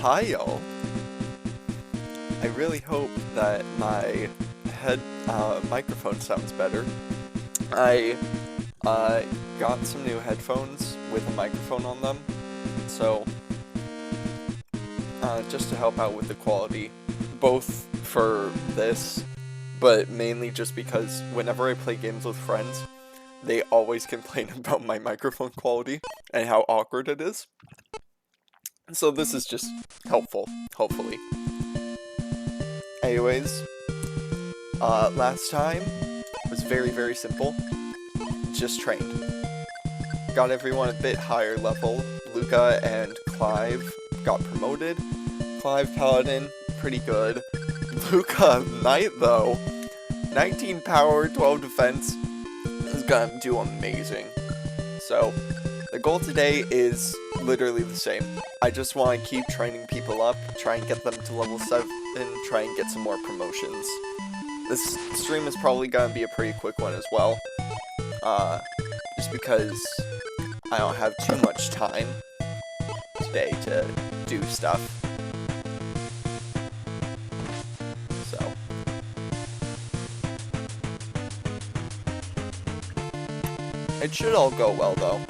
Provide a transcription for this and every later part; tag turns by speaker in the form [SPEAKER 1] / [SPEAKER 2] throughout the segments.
[SPEAKER 1] Hi y'all. I really hope that my microphone sounds better. I got some new headphones with a microphone on them, so just to help out with the quality, both for this, but mainly just because whenever I play games with friends, they always complain about my microphone quality and how awkward it is. So this is just helpful, hopefully. Anyways, last time was very simple. Just trained. Got everyone a bit higher level. Luca and Clive got promoted. Clive Paladin, pretty good. Luca Knight though, 19 power, 12 defense, is gonna do amazing. So, the goal today is literally the same. I just want to keep training people up, try and get them to level 7, try and get some more promotions. This stream is probably going to be a pretty quick one as well, just because I don't have too much time today to do stuff. So. It should all go well though.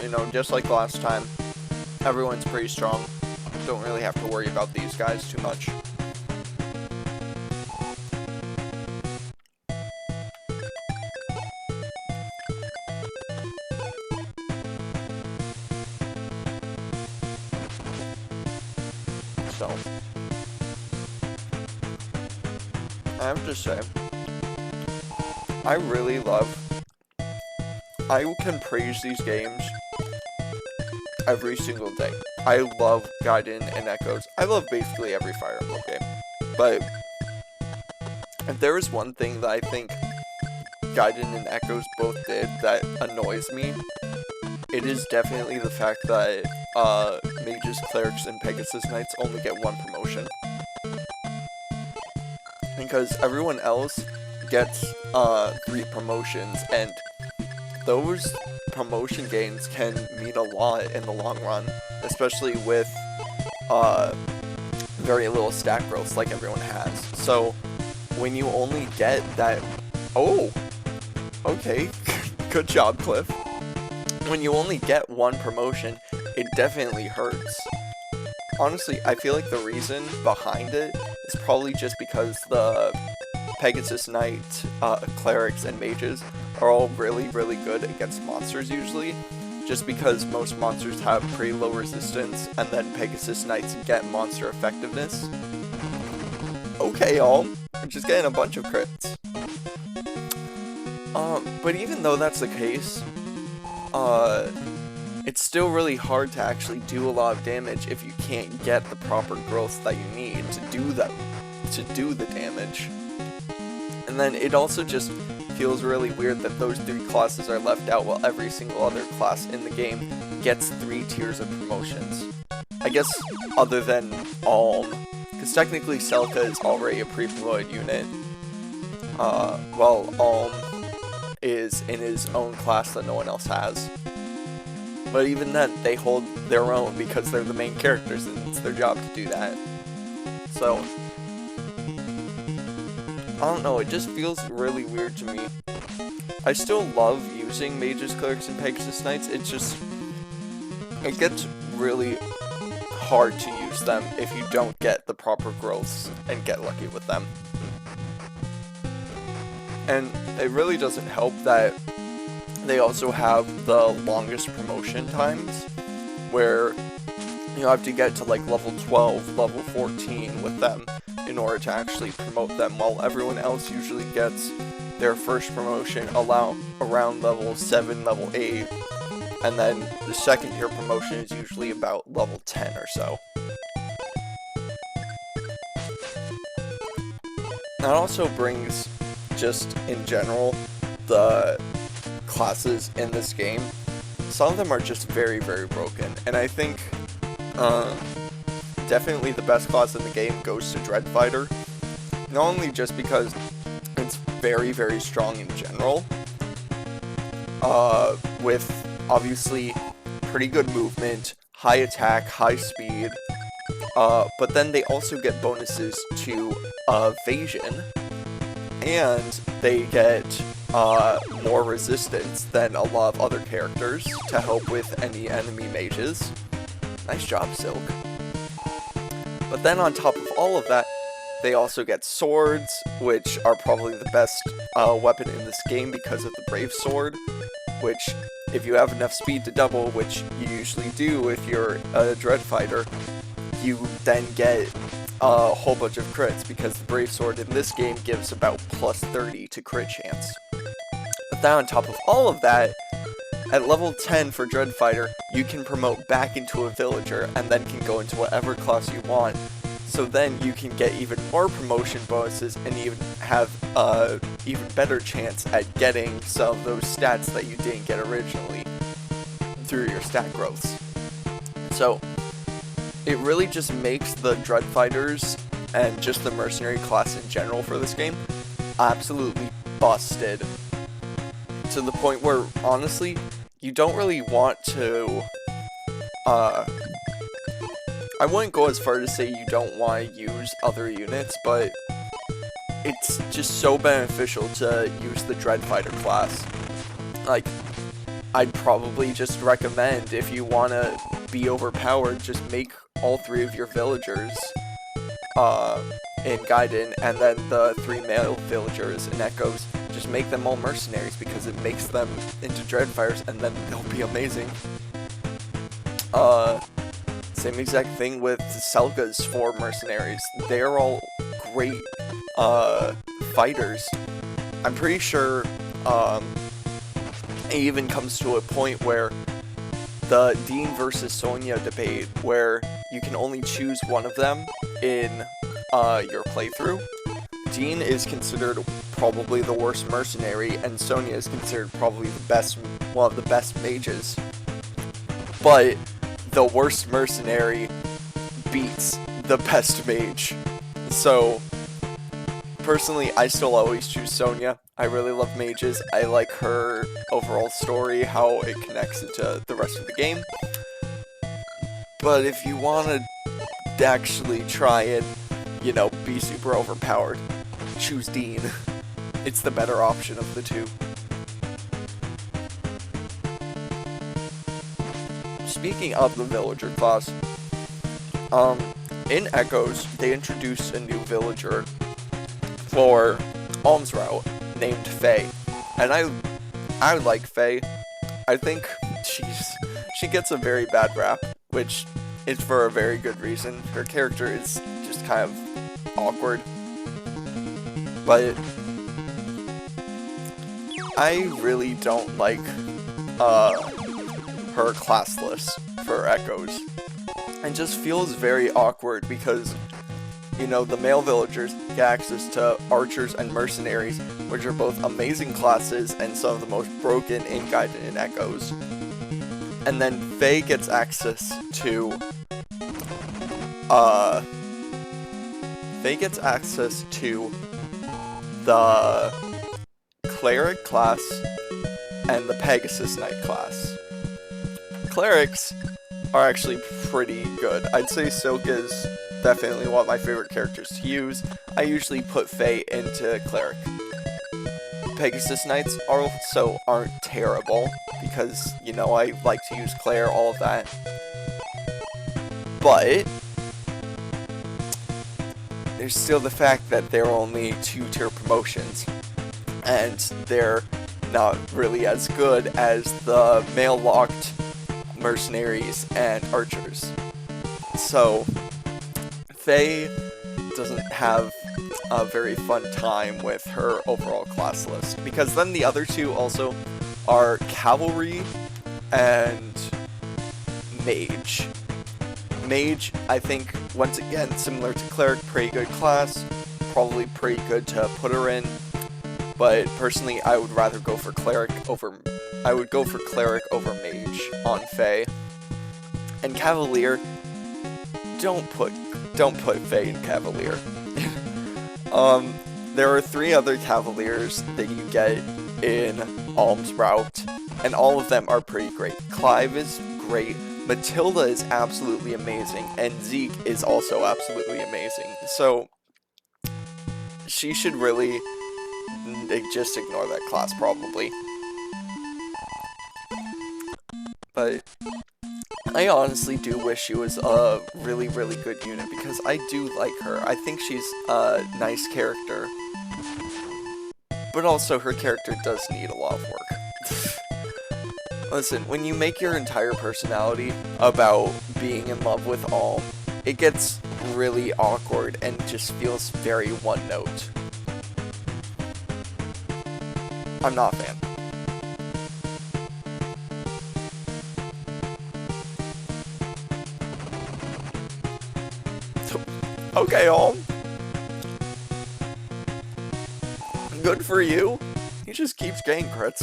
[SPEAKER 1] You know, just like last time, everyone's pretty strong. Don't really have to worry about these guys too much. So, I have to say, I really love. I can praise these games every single day. I love Gaiden and Echoes. I love basically every Fire Emblem game. But if there is one thing that I think Gaiden and Echoes both did that annoys me, it is definitely the fact that Mages, Clerics, and Pegasus Knights only get one promotion. Because everyone else gets 3 promotions, and those promotion gains can mean a lot in the long run, especially with very little stat growth like everyone has. So when you only get that, oh, okay, good job, Cliff. When you only get one promotion, it definitely hurts. Honestly, I feel like the reason behind it is probably just because the Pegasus Knight, Clerics, and Mages are all really good against monsters usually, just because most monsters have pretty low resistance, and then Pegasus Knights get monster effectiveness. Okay, y'all, I'm just getting a bunch of crits. But even though that's the case, it's still really hard to actually do a lot of damage if you can't get the proper growth that you need to do the damage. And then it also just feels really weird that those 3 classes are left out while every single other class in the game gets 3 tiers of promotions. I guess other than Alm, because technically Celica is already a pre-promoted unit, while Alm is in his own class that no one else has. But even then, they hold their own because they're the main characters and it's their job to do that. So, I don't know, it just feels really weird to me. I still love using Mages, Clerics, and Pegasus Knights, it's just, it gets really hard to use them if you don't get the proper growths and get lucky with them. And it really doesn't help that they also have the longest promotion times, where you have to get to like level 12, level 14 with them in order to actually promote them, while everyone else usually gets their first promotion around level 7, level 8, and then the second tier promotion is usually about level 10 or so. That also brings, just in general, the classes in this game. Some of them are just very broken, and I think definitely the best class in the game goes to Dread Fighter. Not only just because it's very strong in general, with obviously pretty good movement, high attack, high speed, but then they also get bonuses to evasion, and they get more resistance than a lot of other characters to help with any enemy mages. Nice job, Silk. But then on top of all of that, they also get swords, which are probably the best weapon in this game because of the Brave Sword, which, if you have enough speed to double, which you usually do if you're a Dread Fighter, you then get a whole bunch of crits, because the Brave Sword in this game gives about plus 30 to crit chance. But then on top of all of that, at level 10 for Dread Fighter, you can promote back into a villager, and then can go into whatever class you want. So then you can get even more promotion bonuses, and even have a even better chance at getting some of those stats that you didn't get originally through your stat growths. So it really just makes the Dread Fighters and just the Mercenary class in general for this game absolutely busted. To the point where, honestly, you don't really want to, I wouldn't go as far to say you don't want to use other units, but it's just so beneficial to use the Dread Fighter class. Like, I'd probably just recommend, if you want to be overpowered, just make all 3 of your villagers in Gaiden, and then the 3 male villagers in Echoes, just make them all mercenaries, because it makes them into Dread Fighters, and then they'll be amazing. Same exact thing with Selga's 4 mercenaries. They're all great fighters. I'm pretty sure it even comes to a point where the Dean versus Sonya debate, where you can only choose one of them in your playthrough. Dean is considered probably the worst mercenary, and Sonya is considered probably one of the best mages. But the worst mercenary beats the best mage. So, personally, I still always choose Sonya. I really love mages. I like her overall story, how it connects into the rest of the game. But if you want to actually try and, you know, be super overpowered, choose Dean. It's the better option of the 2. Speaking of the villager class, in Echoes, they introduced a new villager for Alms Route named Faye, and I like Faye. I think she gets a very bad rap, which is for a very good reason. Her character is just kind of awkward, but I really don't like her class list for Echoes. It just feels very awkward because, you know, the male villagers get access to archers and mercenaries, which are both amazing classes and some of the most broken in Gaiden and Echoes. And then Faye gets access to the Cleric class and the Pegasus Knight class. Clerics are actually pretty good. I'd say Silk is definitely one of my favorite characters to use. I usually put Faye into Cleric. Pegasus Knights also aren't terrible, because, you know, I like to use Claire, all of that. But there's still the fact that they're only 2-tier promotions, and they're not really as good as the male-locked mercenaries and archers. So Faye doesn't have a very fun time with her overall class list, because then the other 2 also are Cavalry and Mage. Mage, I think, once again, similar to Cleric, pretty good class, probably pretty good to put her in, but personally I would rather go for Cleric over Mage on Faye. And Cavalier, don't put Faye in Cavalier. There are 3 other Cavaliers that you get in Alms Route, and all of them are pretty great. Clive is great. Matilda is absolutely amazing, and Zeke is also absolutely amazing. So she should really just ignore that class, probably. But I honestly do wish she was a really, really good unit, because I do like her. I think she's a nice character. But also, her character does need a lot of work. Listen, when you make your entire personality about being in love with all, it gets really awkward and just feels very one-note. I'm not a fan. Okay, all. Good for you. He just keeps getting crits.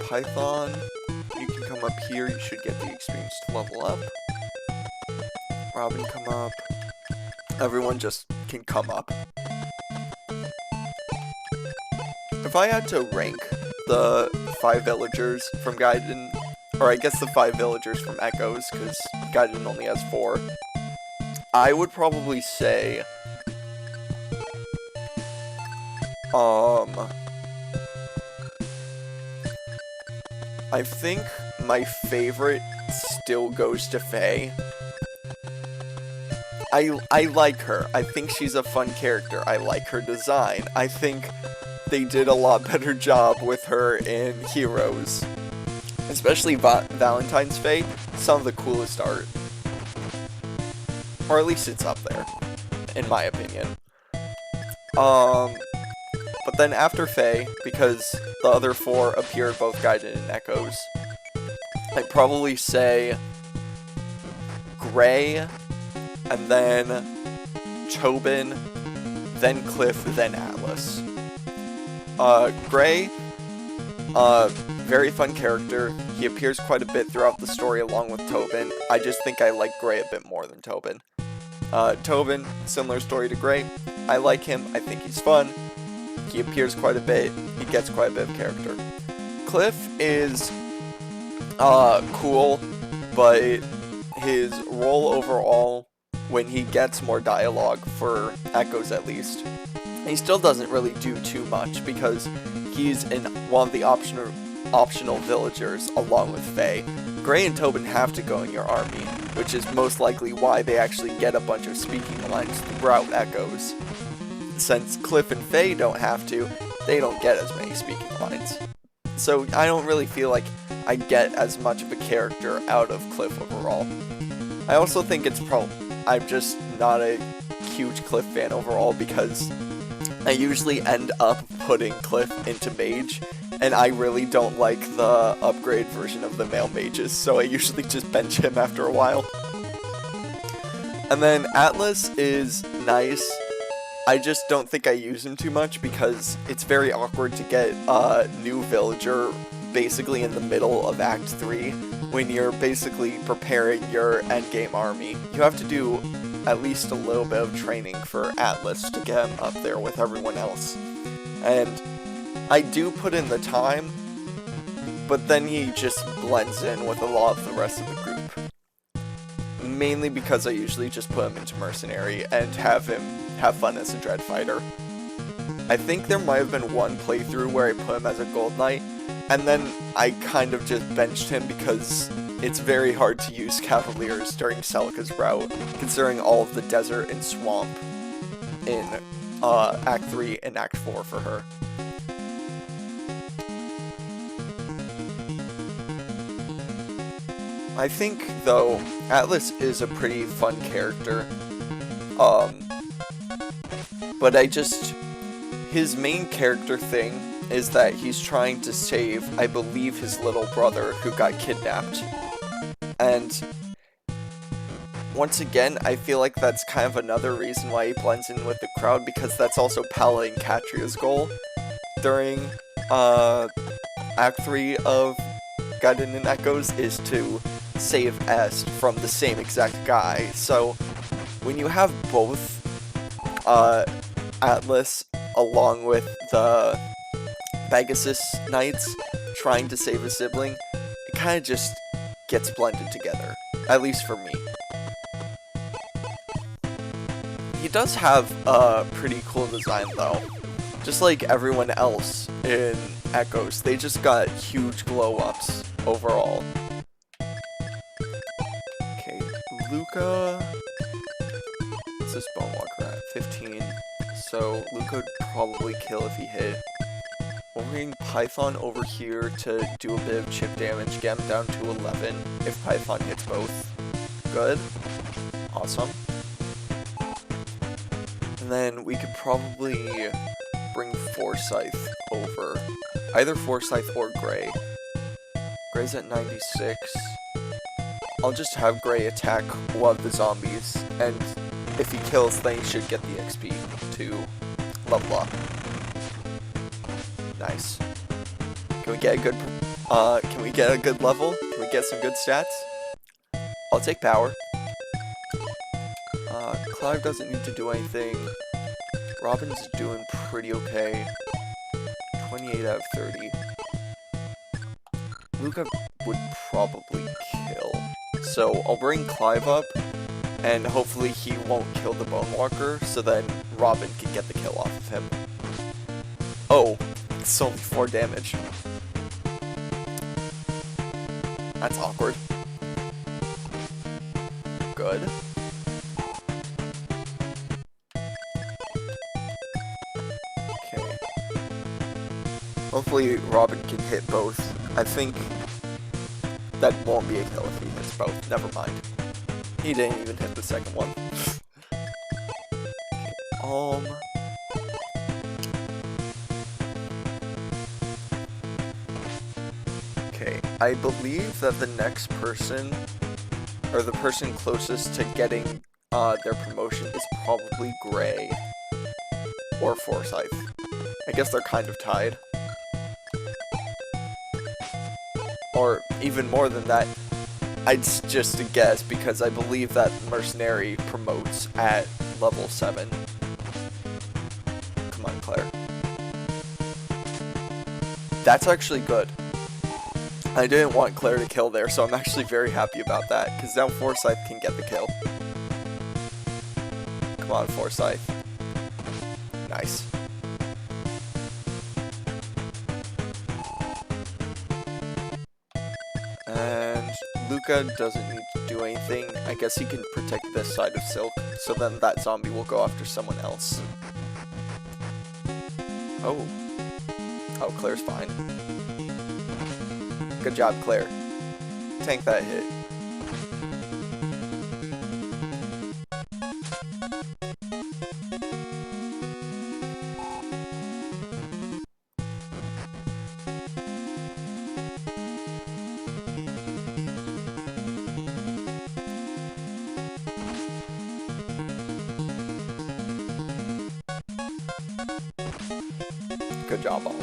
[SPEAKER 1] Python, you can come up here. You should get the experience to level up. Robin, come up. Everyone just can come up. If I had to rank the 5 villagers from Gaiden, or I guess the 5 villagers from Echoes, because Gaiden only has 4, I would probably say, I think my favorite still goes to Faye. I like her. I think she's a fun character. I like her design. I think they did a lot better job with her in Heroes. Especially Valentine's Faye. Some of the coolest art. Or at least it's up there, in my opinion. But then after Faye, because the other 4 appeared both Gaiden and Echoes, I'd probably say Gray, and then Tobin, then Cliff, then Atlas. Gray, very fun character. He appears quite a bit throughout the story along with Tobin. I just think I like Gray a bit more than Tobin. Tobin, similar story to Gray. I like him. I think he's fun. He appears quite a bit. He gets quite a bit of character. Cliff is cool, but his role overall, when he gets more dialogue, for Echoes at least, he still doesn't really do too much, because he's in one of the optional villagers along with Faye. Gray and Tobin have to go in your army, which is most likely why they actually get a bunch of speaking lines throughout Echoes. Since Cliff and Faye don't have to, they don't get as many speaking lines. So I don't really feel like I get as much of a character out of Cliff overall. I also think it's I'm just not a huge Cliff fan overall, because I usually end up putting Cliff into Mage, and I really don't like the upgrade version of the male mages, so I usually just bench him after a while. And then Atlas is nice. I just don't think I use him too much, because it's very awkward to get a new villager basically in the middle of Act 3 when you're basically preparing your endgame army. You have to do at least a little bit of training for Atlas to get him up there with everyone else. And I do put in the time, but then he just blends in with a lot of the rest of the group. Mainly because I usually just put him into Mercenary and have him have fun as a Dread Fighter. I think there might have been one playthrough where I put him as a Gold Knight, and then I kind of just benched him because it's very hard to use Cavaliers during Celica's route, considering all of the desert and swamp in Act 3 and Act 4 for her. I think, though, Atlas is a pretty fun character. But his main character thing is that he's trying to save, I believe, his little brother who got kidnapped. And once again, I feel like that's kind of another reason why he blends in with the crowd, because that's also Paladin Catria's goal during Act 3 of Gaiden and Echoes, is to save Est from the same exact guy. So when you have both Atlas along with the Pegasus Knights trying to save a sibling, it kind of just gets blended together, at least for me. He does have a pretty cool design though. Just like everyone else in Echoes, they just got huge glow-ups overall. Okay, Luca... What's this Bone Walker at? 15. So Luca would probably kill if he hit. We'll bring Python over here to do a bit of chip damage, get him down to 11 if Python hits both. Good. Awesome. And then we could probably bring Forsyth over. Either Forsyth or Gray. Gray's at 96. I'll just have Gray attack one of the zombies, and if he kills, then he should get the XP to level up. Nice. Can we get a good level? Can we get some good stats? I'll take power. Clive doesn't need to do anything. Robin's doing pretty okay. 28 out of 30. Luca would probably kill. So I'll bring Clive up, and hopefully he won't kill the Bone Walker, so then Robin can get the kill off of him. Oh, it's only 4 damage. That's awkward. Good. Okay. Hopefully Robin can hit both. I think that won't be a kill if he hits both. Never mind. He didn't even hit the second one. Okay, I believe that the next person, or the person closest to getting their promotion is probably Gray or Forsyth. I guess they're kind of tied. Or even more than that, it's just a guess because I believe that Mercenary promotes at level 7. Come on, Claire. That's actually good. I didn't want Claire to kill there, so I'm actually very happy about that, because now Forsyth can get the kill. Come on, Forsyth. Nice. And Luca doesn't need to do anything. I guess he can protect this side of Silk, so then that zombie will go after someone else. Oh. Oh, Claire's fine. Good job, Claire. Tank that hit. Good job, all.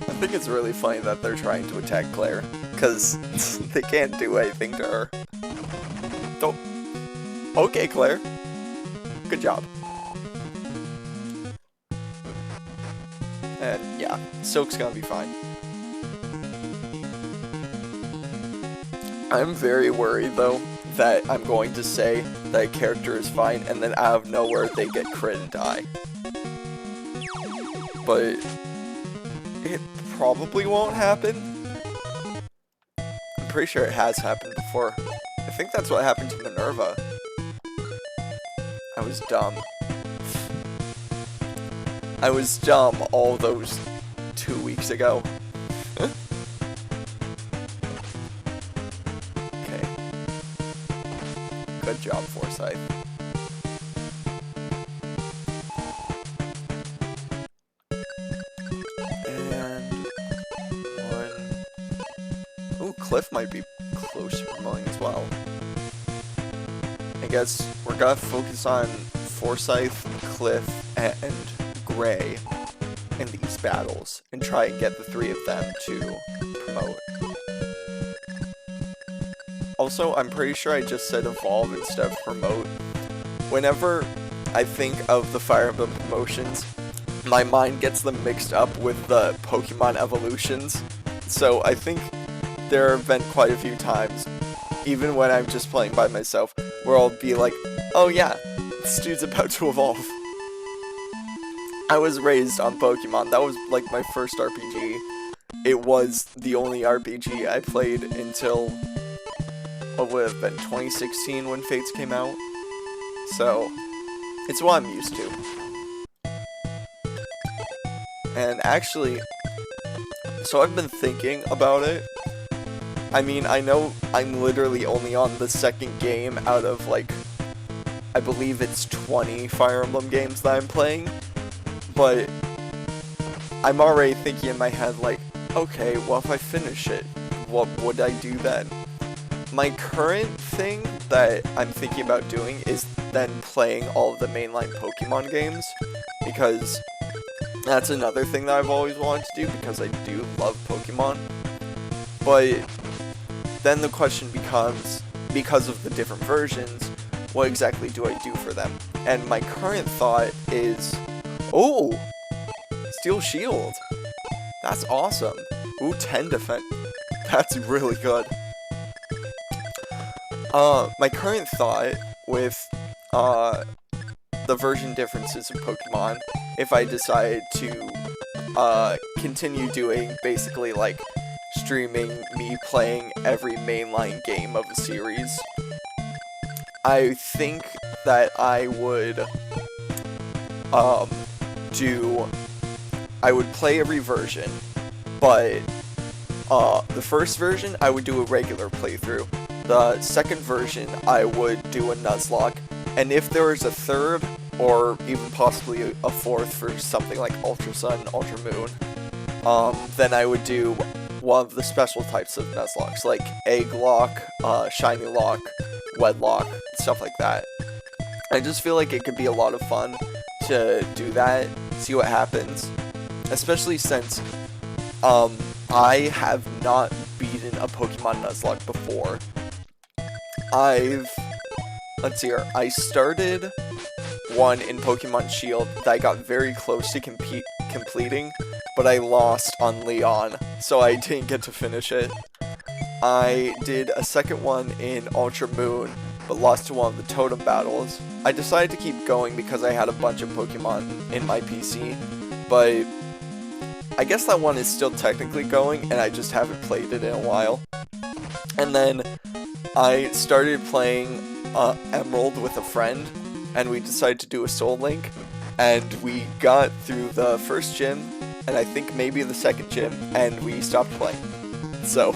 [SPEAKER 1] I think it's really funny that they're trying to attack Claire, because they can't do anything to her. Don't. Okay, Claire. Good job. And yeah, Silk's gonna be fine. I'm very worried though that I'm going to say that a character is fine and then out of nowhere they get crit and die. But it probably won't happen. I'm pretty sure it has happened before. I think that's what happened to Minerva. I was dumb. I was dumb all those 2 weeks ago. Okay. Good job, Forsyth. And one. Ooh, Cliff might be close to promoting as well. I guess we're gonna focus on Forsyth, Cliff, and Gray in these battles and try and get the 3 of them to promote. Also, I'm pretty sure I just said evolve instead of promote. Whenever I think of the Fire Emblem promotions, my mind gets them mixed up with the Pokemon evolutions. So I think there have been quite a few times, even when I'm just playing by myself, where I'll be like, oh yeah, this dude's about to evolve. I was raised on Pokemon. That was like my first RPG. It was the only RPG I played until, what would have been 2016 when Fates came out. So, it's what I'm used to. And actually, so I've been thinking about it. I mean, I know I'm literally only on the second game out of, like, I believe it's 20 Fire Emblem games that I'm playing. But I'm already thinking in my head, like, okay, well, if I finish it, what would I do then? My current thing that I'm thinking about doing is then playing all of the mainline Pokemon games, because that's another thing that I've always wanted to do, because I do love Pokemon. But then the question becomes, because of the different versions, what exactly do I do for them? And my current thought is, oh, Steel Shield. That's awesome. Ooh, 10 defense. That's really good. My current thought with, the version differences of Pokemon, if I decide to, continue doing basically, like, streaming me playing every mainline game of a series, I think that I would, I would play every version, but the first version I would do a regular playthrough. The second version I would do a Nuzlocke, and if there was a third, or even possibly a fourth for something like Ultra Sun, Ultra Moon, then I would do one of the special types of Nuzlocks, like Egg Lock, Shiny Lock, Wedlock, stuff like that. I just feel like it could be a lot of fun to do that, see what happens, especially since I have not beaten a Pokemon Nuzlocke before. Let's see here, I started one in Pokemon Shield that I got very close to completing, but I lost on Leon, so I didn't get to finish it. I did a second one in Ultra Moon, but lost to one of the totem battles. I decided to keep going because I had a bunch of Pokemon in my PC, but I guess that one is still technically going, and I just haven't played it in a while. And then I started playing Emerald with a friend, and we decided to do a Soul Link, and we got through the first gym, and I think maybe the second gym, and we stopped playing. So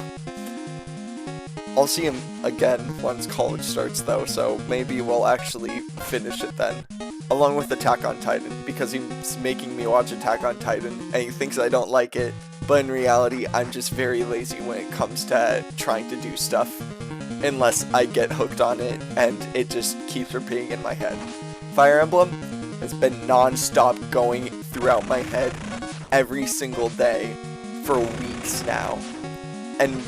[SPEAKER 1] I'll see him again once college starts, though, so maybe we'll actually finish it then. Along with Attack on Titan, because he's making me watch Attack on Titan, and he thinks I don't like it, but in reality, I'm just very lazy when it comes to trying to do stuff, unless I get hooked on it, and it just keeps repeating in my head. Fire Emblem has been non-stop going throughout my head every single day for weeks now, and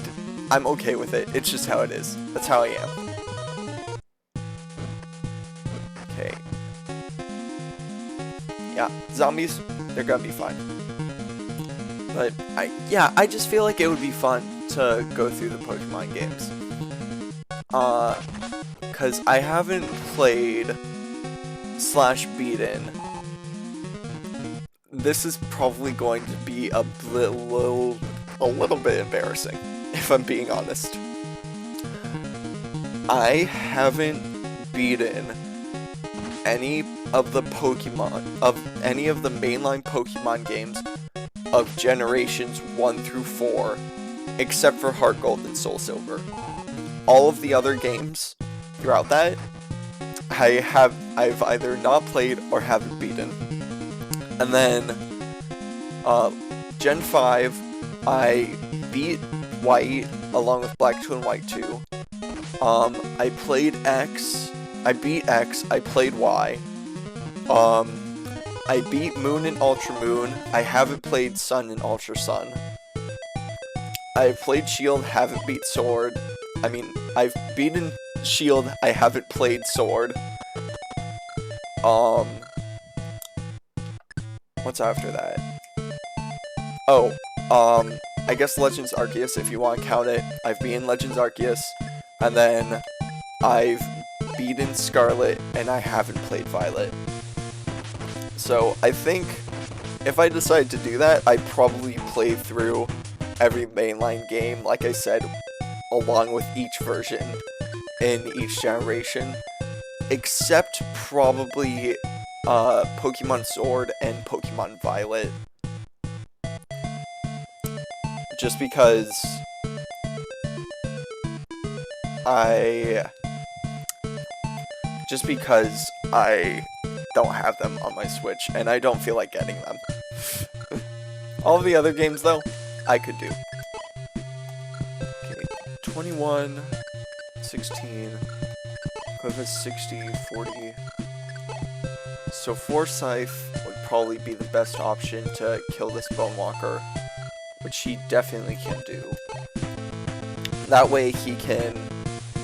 [SPEAKER 1] I'm okay with it. It's just how it is. That's how I am. Okay. Yeah, zombies, they're gonna be fine. But, I just feel like it would be fun to go through the Pokemon games. Because I haven't played / beaten. This is probably going to be a little bit embarrassing, if I'm being honest. I haven't beaten any of the mainline Pokemon games of generations 1 through 4, except for Heart Gold and Soul Silver. All of the other games throughout that, I've either not played or haven't beaten. And then, Gen 5, I beat White along with Black 2 and White 2. I played X, I beat X, I played Y. I beat Moon and Ultra Moon. I haven't played Sun and Ultra Sun. I played Shield, haven't beat Sword. I mean, I've beaten Shield, I haven't played Sword. What's after that? Oh, I guess Legends Arceus, if you want to count it. I've beaten Legends Arceus, and then I've beaten Scarlet, and I haven't played Violet. So, I think if I decide to do that, I'd probably play through every mainline game, like I said, along with each version in each generation, except probably Pokemon Sword and Pokemon Violet. Just because I don't have them on my Switch, and I don't feel like getting them. All the other games, though, I could do. Okay, 21, 16, Quiver 60, 40. So Forsyth would probably be the best option to kill this Bone Walker, which he definitely can do. That way he can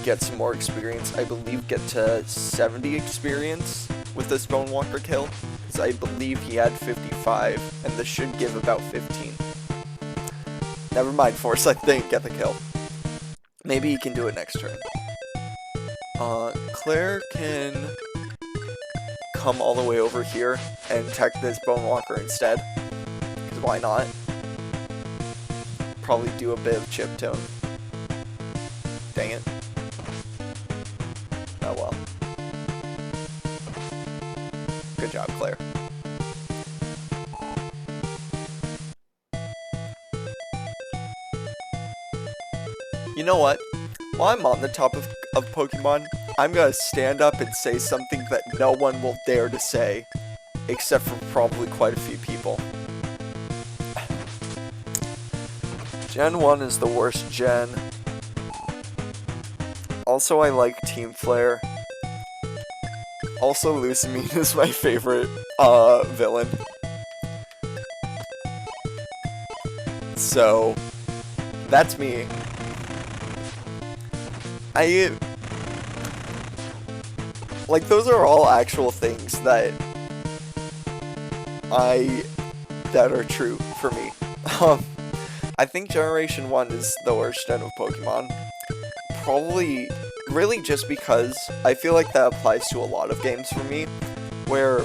[SPEAKER 1] get some more experience. I believe get to 70 experience with this Bone Walker kill, because I believe he had 55, and this should give about 15. Never mind, Forsyth didn't get the kill. Maybe he can do it next turn. Claire can come all the way over here and attack this Bone Walker instead, because why not? Probably do a bit of chip tone. Dang it. Oh well. Good job, Claire. You know what? While I'm on the topic of Pokemon, I'm gonna stand up and say something that no one will dare to say, except for probably quite a few people. Gen 1 is the worst gen. Also, I like Team Flare. Also, Lucamine is my favorite villain. So, that's me. Like, those are all actual things that are true for me. I think Generation 1 is the worst gen of Pokemon. Probably, really just because I feel like that applies to a lot of games for me, where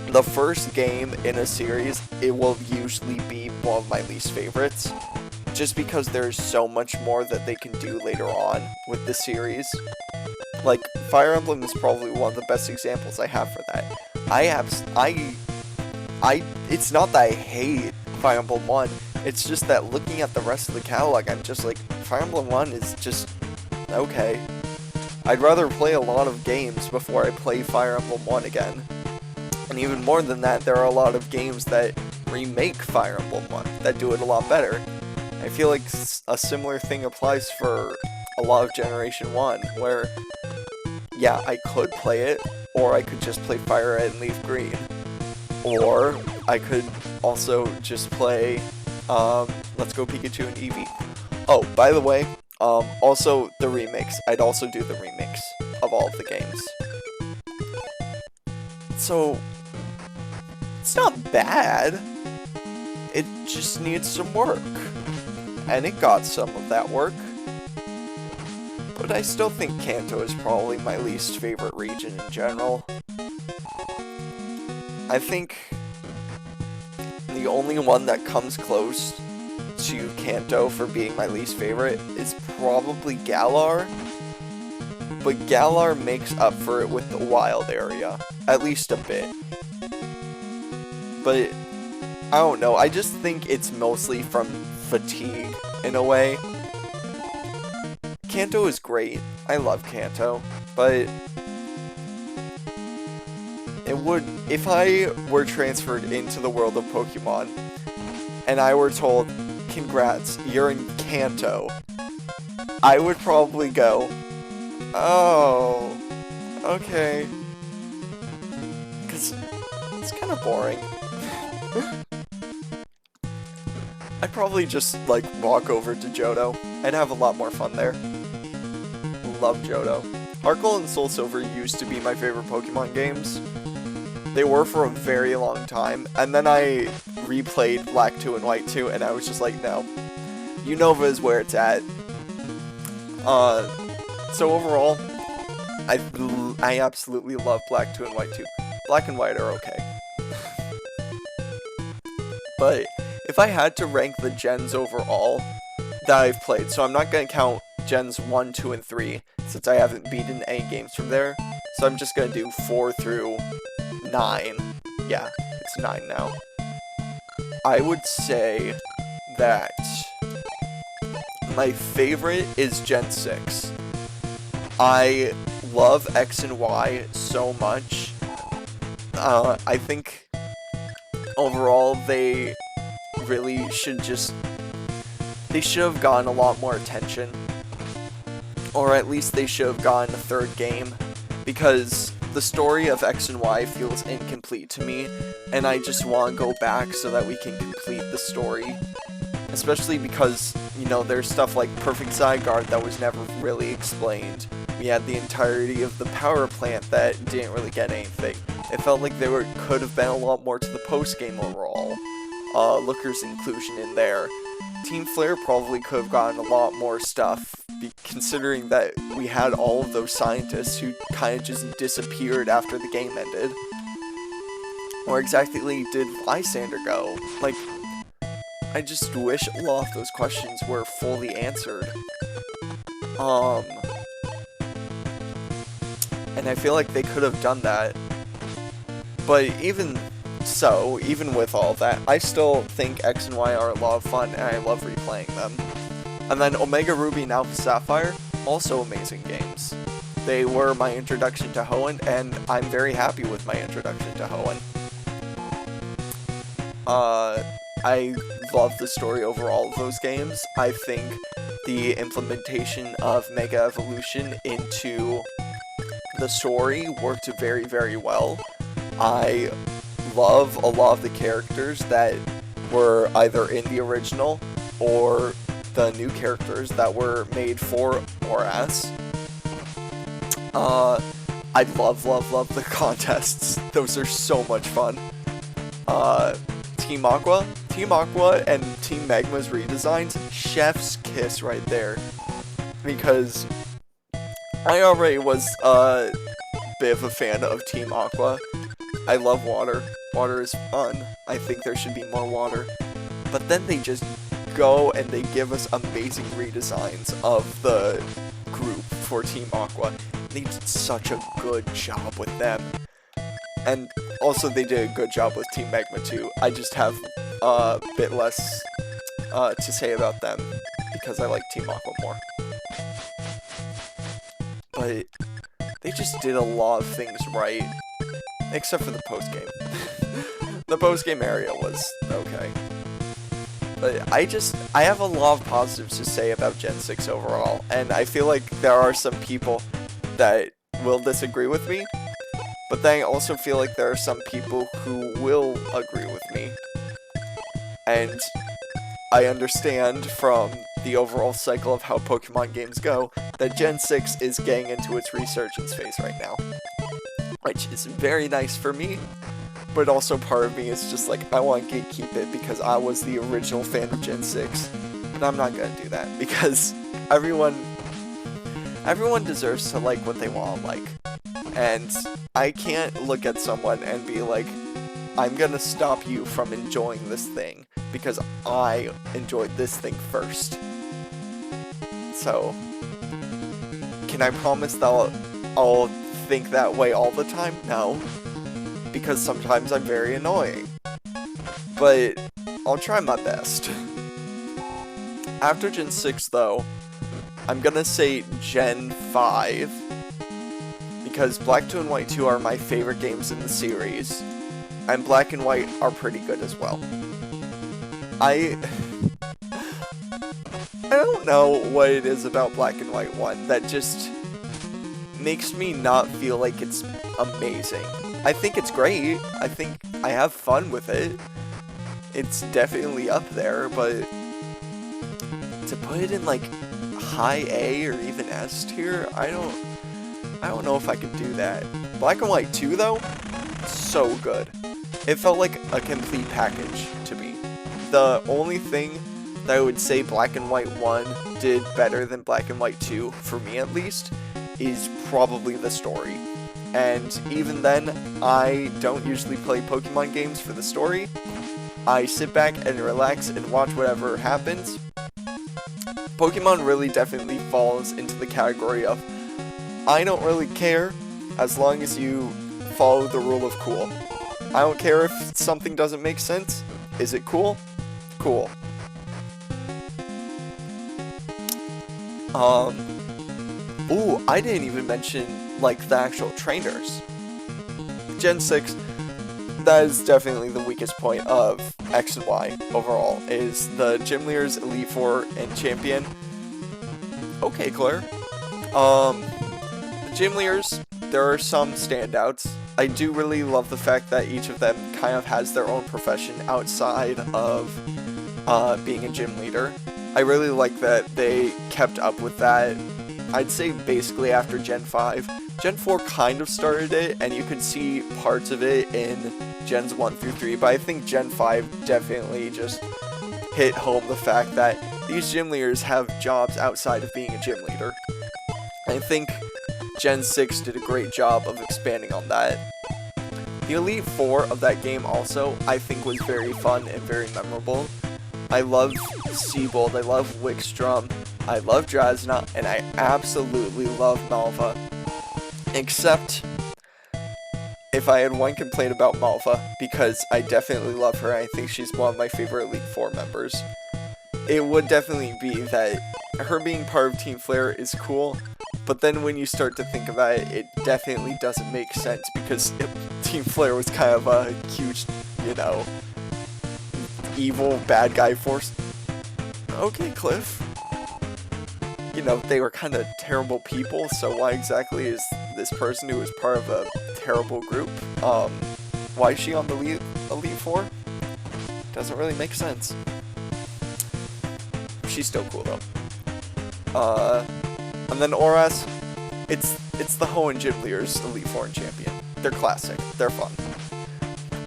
[SPEAKER 1] the first game in a series, it will usually be one of my least favorites, just because there's so much more that they can do later on with the series. Like, Fire Emblem is probably one of the best examples I have for that. It's not that I hate Fire Emblem 1, it's just that looking at the rest of the catalog, I'm just like, Fire Emblem 1 is just okay. I'd rather play a lot of games before I play Fire Emblem 1 again. And even more than that, there are a lot of games that remake Fire Emblem 1 that do it a lot better. I feel like a similar thing applies for a lot of Generation 1, where, yeah, I could play it, or I could just play Fire Red and Leaf Green. Or I could also just play Let's Go Pikachu and Eevee. Oh, by the way, also the remix. I'd also do the remix of all of the games. So, it's not bad. It just needs some work. And it got some of that work. But I still think Kanto is probably my least favorite region in general. I think the only one that comes close to Kanto for being my least favorite is probably Galar. But Galar makes up for it with the wild area, at least a bit. But I don't know, I just think it's mostly from fatigue, in a way. Kanto is great, I love Kanto, but it would, if I were transferred into the world of Pokemon, and I were told, congrats, you're in Kanto, I would probably go, oh, okay, because it's kind of boring. I'd probably just, like, walk over to Johto. I'd have a lot more fun there. love Johto. Heart Gold and Soul Silver used to be my favorite Pokemon games. They were for a very long time, and then I replayed Black 2 and White 2, and I was just like, no. Unova is where it's at. So overall, I absolutely love Black 2 and White 2. Black and White are okay. But if I had to rank the gens overall that I've played, so I'm not going to count gens 1, 2, and 3, since I haven't beaten any games from there, so I'm just going to do 4 through 9. Yeah, it's 9 now. I would say that my favorite is Gen 6. I love X and Y so much. I think overall they really should have gotten a lot more attention. Or at least they should have gotten a third game. Because the story of X and Y feels incomplete to me. And I just want to go back so that we can complete the story. Especially because, you know, there's stuff like Perfect Zygarde that was never really explained. We had the entirety of the power plant that didn't really get anything. It felt like there could have been a lot more to the post-game overall. Looker's inclusion in there. Team Flare probably could have gotten a lot more stuff, considering that we had all of those scientists who kind of just disappeared after the game ended. Where exactly did Lysander go? Like, I just wish a lot of those questions were fully answered. And I feel like they could have done that. But even so, even with all that, I still think X and Y are a lot of fun, and I love replaying them. And then Omega Ruby and Alpha Sapphire, also amazing games. They were my introduction to Hoenn, and I'm very happy with my introduction to Hoenn. I love the story overall of those games. I think the implementation of Mega Evolution into the story worked very, very well. I love a lot of the characters that were either in the original or the new characters that were made for or as. I love the contests. Those are so much fun. Team Aqua and Team Magma's redesigns, chef's kiss right there. Because I already was a bit of a fan of Team Aqua. I love water. Water is fun. I think there should be more water. But then they just go and they give us amazing redesigns of the group for Team Aqua. They did such a good job with them. And also they did a good job with Team Magma too. I just have a bit less to say about them because I like Team Aqua more. But they just did a lot of things right. Except for the post-game. The post-game area was okay. But I have a lot of positives to say about Gen 6 overall, and I feel like there are some people that will disagree with me, but then I also feel like there are some people who will agree with me. And I understand from the overall cycle of how Pokemon games go that Gen 6 is getting into its resurgence phase right now. Which is very nice for me, but also part of me is just like, I want to gatekeep it because I was the original fan of Gen 6, but I'm not going to do that because everyone deserves to like what they want to like, and I can't look at someone and be like, I'm going to stop you from enjoying this thing because I enjoyed this thing first. So, can I promise that I'll think that way all the time? No, because sometimes I'm very annoying, but I'll try my best. After Gen 6 though, I'm gonna say Gen 5, because Black 2 and White 2 are my favorite games in the series, and Black and White are pretty good as well. I don't know what it is about Black and White 1 that just makes me not feel like it's amazing. I think it's great. I think I have fun with it. It's definitely up there, but to put it in like high A or even S tier. I don't know if I could do that. Black and White 2 though, so good. It felt like a complete package to me. The only thing that I would say Black and White 1 did better than Black and White 2, for me at least, is probably the story. And even then, I don't usually play Pokemon games for the story. I sit back and relax and watch whatever happens. Pokemon really definitely falls into the category of, I don't really care as long as you follow the rule of cool. I don't care if something doesn't make sense. Is it cool? Cool. Ooh, I didn't even mention, like, the actual trainers. Gen 6, that is definitely the weakest point of X and Y overall, is the Gym Leaders, Elite Four, and Champion. Okay, Claire. The Gym Leaders, there are some standouts. I do really love the fact that each of them kind of has their own profession outside of being a gym leader. I really like that they kept up with that. I'd say basically after Gen 5. Gen 4 kind of started it, and you could see parts of it in Gens 1 through 3, but I think Gen 5 definitely just hit home the fact that these gym leaders have jobs outside of being a gym leader. I think Gen 6 did a great job of expanding on that. The Elite Four of that game also, I think, was very fun and very memorable. I love Seabold, I love Wickstrom, I love Drasna, and I absolutely love Malva. Except, if I had one complaint about Malva, because I definitely love her, I think she's one of my favorite Elite Four members, it would definitely be that her being part of Team Flare is cool, but then when you start to think about it, it definitely doesn't make sense, because Team Flare was kind of a huge, you know, evil bad guy force. Okay, Cliff. You know, they were kind of terrible people, so why exactly is this person who is part of a terrible group, why is she on the Elite Four? Doesn't really make sense. She's still cool though. And then Oras, it's the Hoenn Gym Leaders Elite Four and Champion. They're classic, they're fun.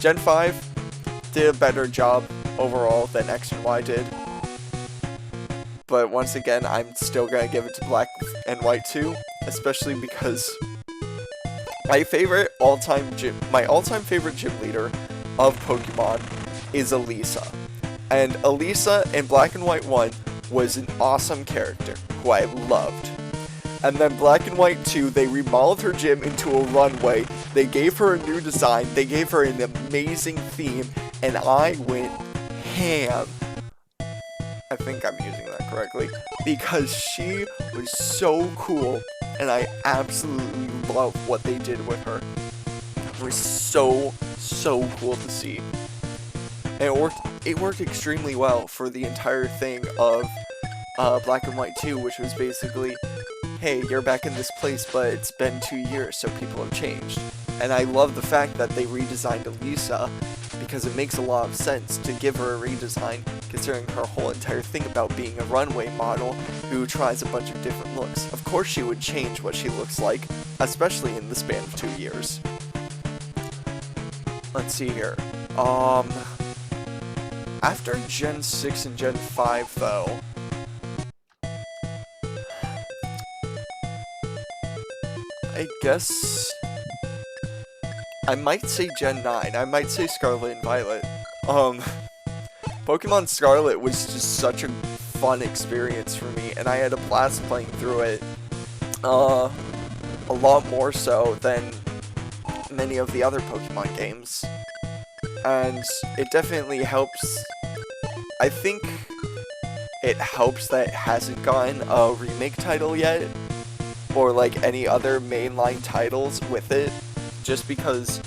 [SPEAKER 1] Gen 5 did a better job overall than X and Y did. But once again, I'm still gonna give it to Black and White 2, especially because my all-time favorite gym leader of Pokemon is Elisa. And Elisa in Black and White 1 was an awesome character who I loved. And then Black and White 2, they remodeled her gym into a runway, they gave her a new design, they gave her an amazing theme, and I went ham. I think I'm using that correctly, because she was so cool, and I absolutely love what they did with her. It was so cool to see. And it worked extremely well for the entire thing of Black and White 2, which was basically, hey, you're back in this place, but it's been 2 years, so people have changed. And I love the fact that they redesigned Elisa, because it makes a lot of sense to give her a redesign, considering her whole entire thing about being a runway model who tries a bunch of different looks. Of course she would change what she looks like, especially in the span of 2 years. Let's see here. After Gen 6 and Gen 5 though, I guess I might say Gen 9. I might say Scarlet and Violet. Pokemon Scarlet was just such a fun experience for me, and I had a blast playing through it. A lot more so than many of the other Pokemon games. And it definitely helps. I think it helps that it hasn't gotten a remake title yet, or like any other mainline titles with it. Just because,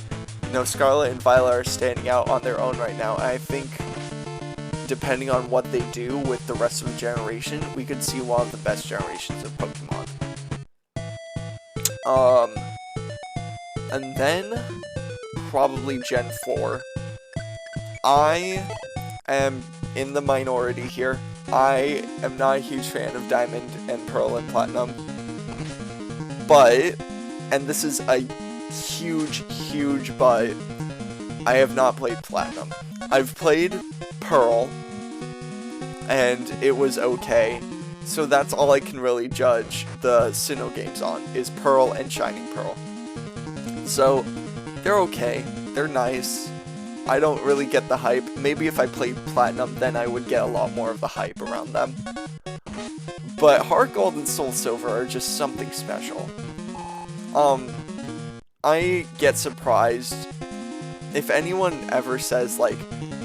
[SPEAKER 1] you know, Scarlet and Violet are standing out on their own right now. And I think, depending on what they do with the rest of the generation, we could see one of the best generations of Pokemon. And then, probably Gen 4. I am in the minority here. I am not a huge fan of Diamond and Pearl and Platinum, but, and this is a huge but, I have not played Platinum. I've played Pearl, and it was okay, so that's all I can really judge the Sinnoh games on, is Pearl and Shining Pearl. So, they're okay, they're nice. I don't really get the hype. Maybe if I played Platinum, then I would get a lot more of the hype around them. But Heart Gold and Soul Silver are just something special. I get surprised if anyone ever says, like,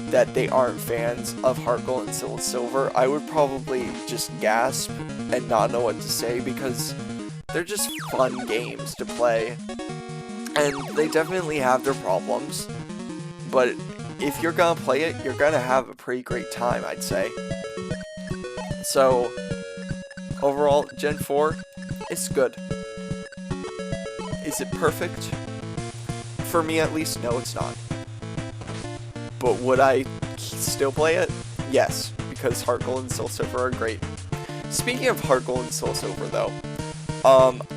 [SPEAKER 1] that they aren't fans of Heart Gold and Soul Silver. I would probably just gasp and not know what to say, because they're just fun games to play. And they definitely have their problems. But if you're gonna play it, you're gonna have a pretty great time, I'd say. So, overall, Gen 4, it's good. Is it perfect? For me, at least, no, it's not. But would I still play it? Yes, because Heart Gold and Soul Silver are great. Speaking of Heart Gold and Soul Silver, though,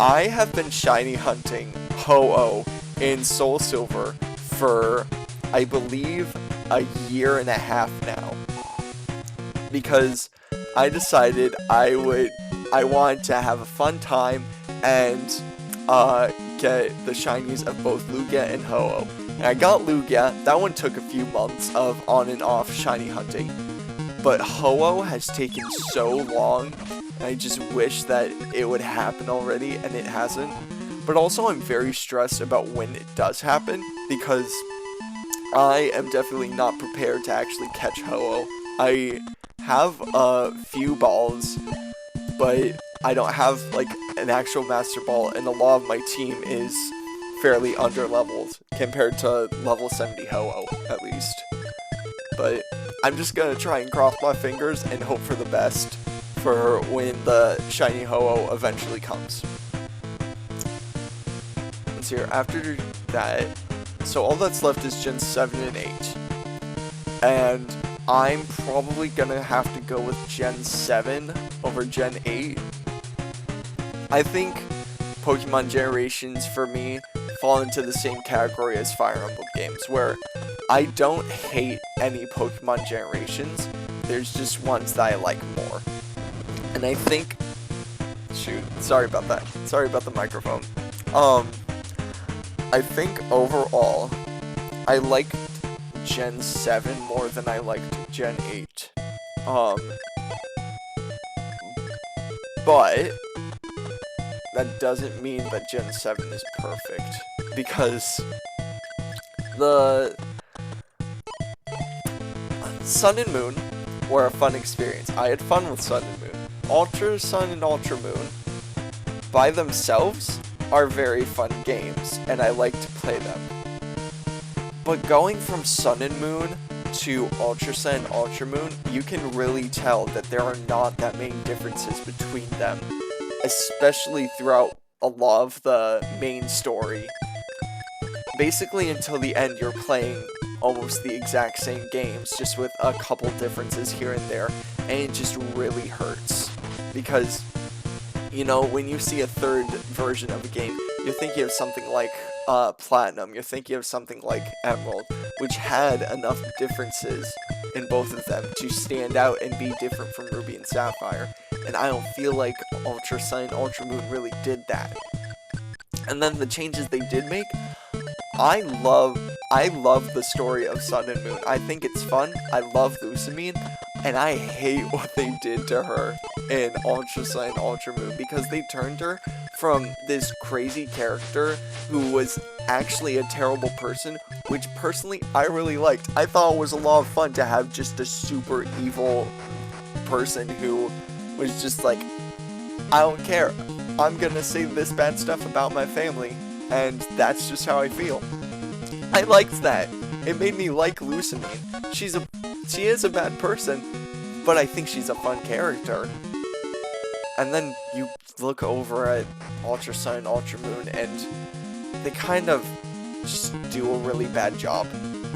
[SPEAKER 1] I have been shiny hunting Ho-Oh in Soul Silver for, I believe, a year and a half now, because I decided I wanted to have a fun time and get the shinies of both Lugia and Ho-Oh. And I got Lugia. That one took a few months of on and off shiny hunting, but Ho-Oh has taken so long, and I just wish that it would happen already, and it hasn't. But also, I'm very stressed about when it does happen, because I am definitely not prepared to actually catch Ho-Oh. I have a few balls, but I don't have, like, an actual Master Ball, and a lot of my team is fairly under-leveled compared to level 70 Ho-Oh, at least. But I'm just gonna try and cross my fingers and hope for the best for when the shiny Ho-Oh eventually comes. Let's see here, after that, so all that's left is Gen 7 and 8. And I'm probably gonna have to go with Gen 7 over Gen 8. I think Pokemon Generations, for me, fall into the same category as Fire Emblem games, where I don't hate any Pokemon Generations, there's just ones that I like more. And I think, shoot, sorry about that, sorry about the microphone. I think overall, I liked Gen 7 more than I liked Gen 8. But that doesn't mean that Gen 7 is perfect, because the Sun and Moon were a fun experience. I had fun with Sun and Moon. Ultra Sun and Ultra Moon, by themselves, are very fun games, and I like to play them. But going from Sun and Moon to Ultra Sun and Ultra Moon, you can really tell that there are not that many differences between them, especially throughout a lot of the main story. Basically, until the end, you're playing almost the exact same games, just with a couple differences here and there, and it just really hurts. Because, you know, when you see a third version of a game, you're thinking of something like Platinum, you're thinking of something like Emerald, which had enough differences in both of them to stand out and be different from Ruby and Sapphire. And I don't feel like Ultra Sun and Ultra Moon really did that. And then the changes they did make, I love the story of Sun and Moon. I think it's fun. I love Lusamine, and I hate what they did to her in Ultra Sun and Ultra Moon, because they turned her from this crazy character who was actually a terrible person, which personally I really liked. I thought it was a lot of fun to have just a super evil person who was just like, I don't care, I'm gonna say this bad stuff about my family, and that's just how I feel. I liked that. It made me like Lusamine. She is a bad person, but I think she's a fun character. And then you look over at Ultra Sun and Ultra Moon, and they kind of just do a really bad job.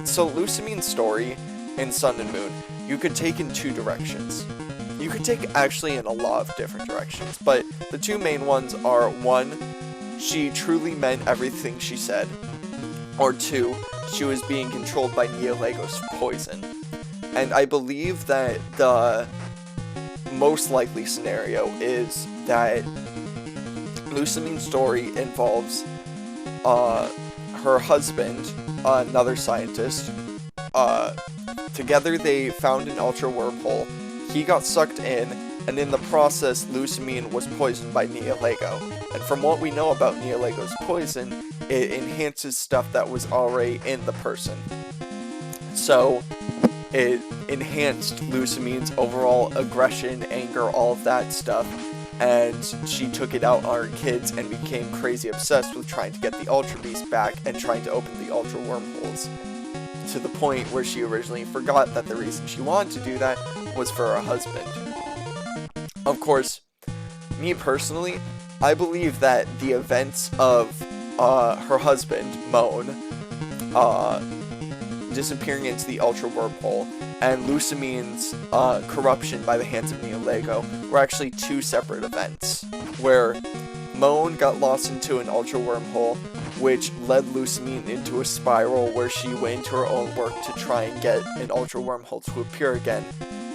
[SPEAKER 1] So Lusamine's story in Sun and Moon, you could take in two directions. you could take actually in a lot of different directions, but the two main ones are, one, she truly meant everything she said, or two, she was being controlled by Neolego's poison. And I believe that the most likely scenario is that Lucamine's story involves her husband, another scientist. Together they found an ultra wormhole. He got sucked in, and in the process, Lucamine was poisoned by Neolego. And from what we know about Neolego's poison, it enhances stuff that was already in the person. So it enhanced Lucamine's overall aggression, anger, all of that stuff, and she took it out on her kids and became crazy obsessed with trying to get the Ultra Beast back and trying to open the Ultra Wormholes, to the point where she originally forgot that the reason she wanted to do that was for her husband. Of course, me personally, I believe that the events of her husband, Moan, disappearing into the Ultra Wormhole, and Lucamine's corruption by the hands of Neolego were actually two separate events, where Moan got lost into an Ultra Wormhole, which led Lucamine into a spiral where she went into her own work to try and get an Ultra Wormhole to appear again,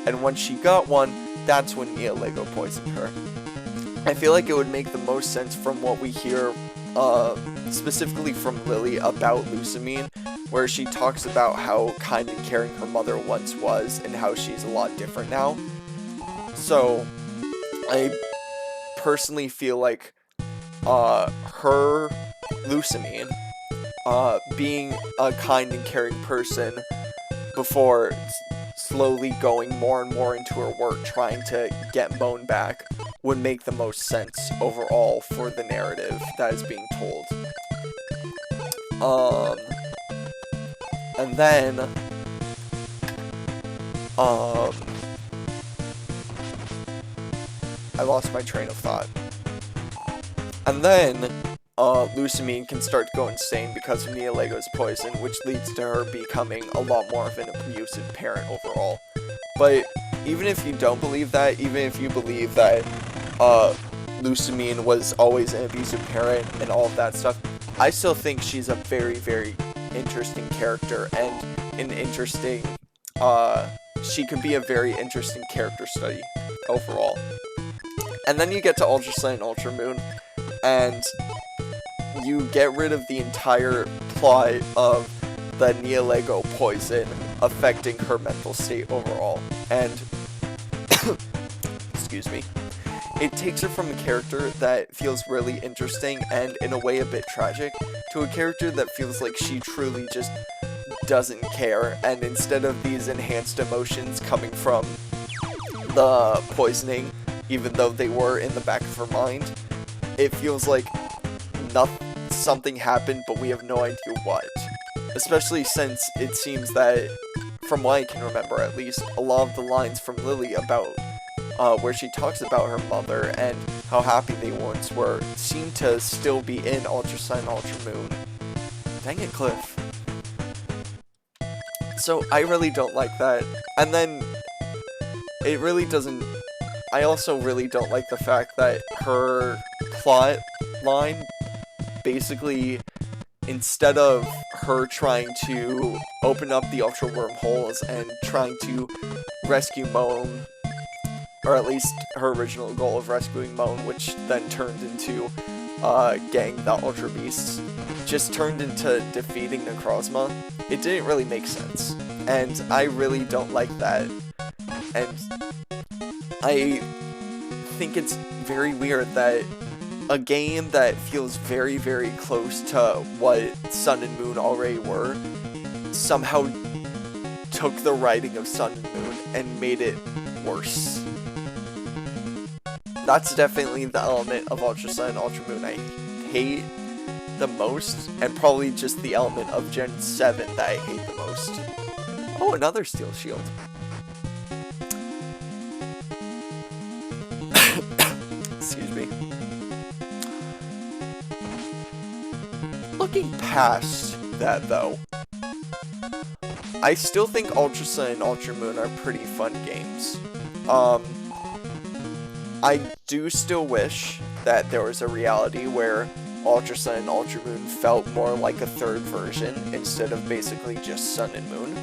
[SPEAKER 1] and when she got one, that's when Neolego poisoned her. I feel like it would make the most sense from what we hear, specifically from Lily about Lucamine, where she talks about how kind and caring her mother once was, and how she's a lot different now. So, I personally feel like, Lucamine, being a kind and caring person before slowly going more and more into her work trying to get Moan back, would make the most sense overall for the narrative that is being told. And then, I lost my train of thought. And then, Lucamine can start to go insane because of Neolego's poison, which leads to her becoming a lot more of an abusive parent overall. But even if you don't believe that, even if you believe that Lucamine was always an abusive parent and all of that stuff, I still think she's a very, very interesting character, and an interesting, she could be a very interesting character study overall. And then you get to Ultra Sun and Ultra Moon, and you get rid of the entire plot of the Neolego poison affecting her mental state overall. And, excuse me, it takes her from a character that feels really interesting and in a way a bit tragic, to a character that feels like she truly just doesn't care, and instead of these enhanced emotions coming from the poisoning, even though they were in the back of her mind, it feels like something happened, but we have no idea what. Especially since it seems that, from what I can remember at least, a lot of the lines from Lily about where she talks about her mother and how happy they once were seem to still be in Ultra Sun, Ultra Moon. Dang it, Cliff. So I really don't like that. And then it really doesn't. I also really don't like the fact that her plot line, basically, instead of her trying to open up the Ultra Wormholes and trying to rescue Moan, or at least her original goal of rescuing Moan, which then turned into getting the Ultra Beasts, just turned into defeating Necrozma, it didn't really make sense. And I really don't like that. And I think it's very weird that a game that feels very, very close to what Sun and Moon already were somehow took the writing of Sun and Moon and made it worse. That's definitely the element of Ultra Sun and Ultra Moon I hate the most, and probably just the element of Gen 7 that I hate the most. Oh, another Steel Shield. Excuse me. Looking past that, though, I still think Ultra Sun and Ultra Moon are pretty fun games. I do still wish that there was a reality where Ultra Sun and Ultra Moon felt more like a third version instead of basically just Sun and Moon.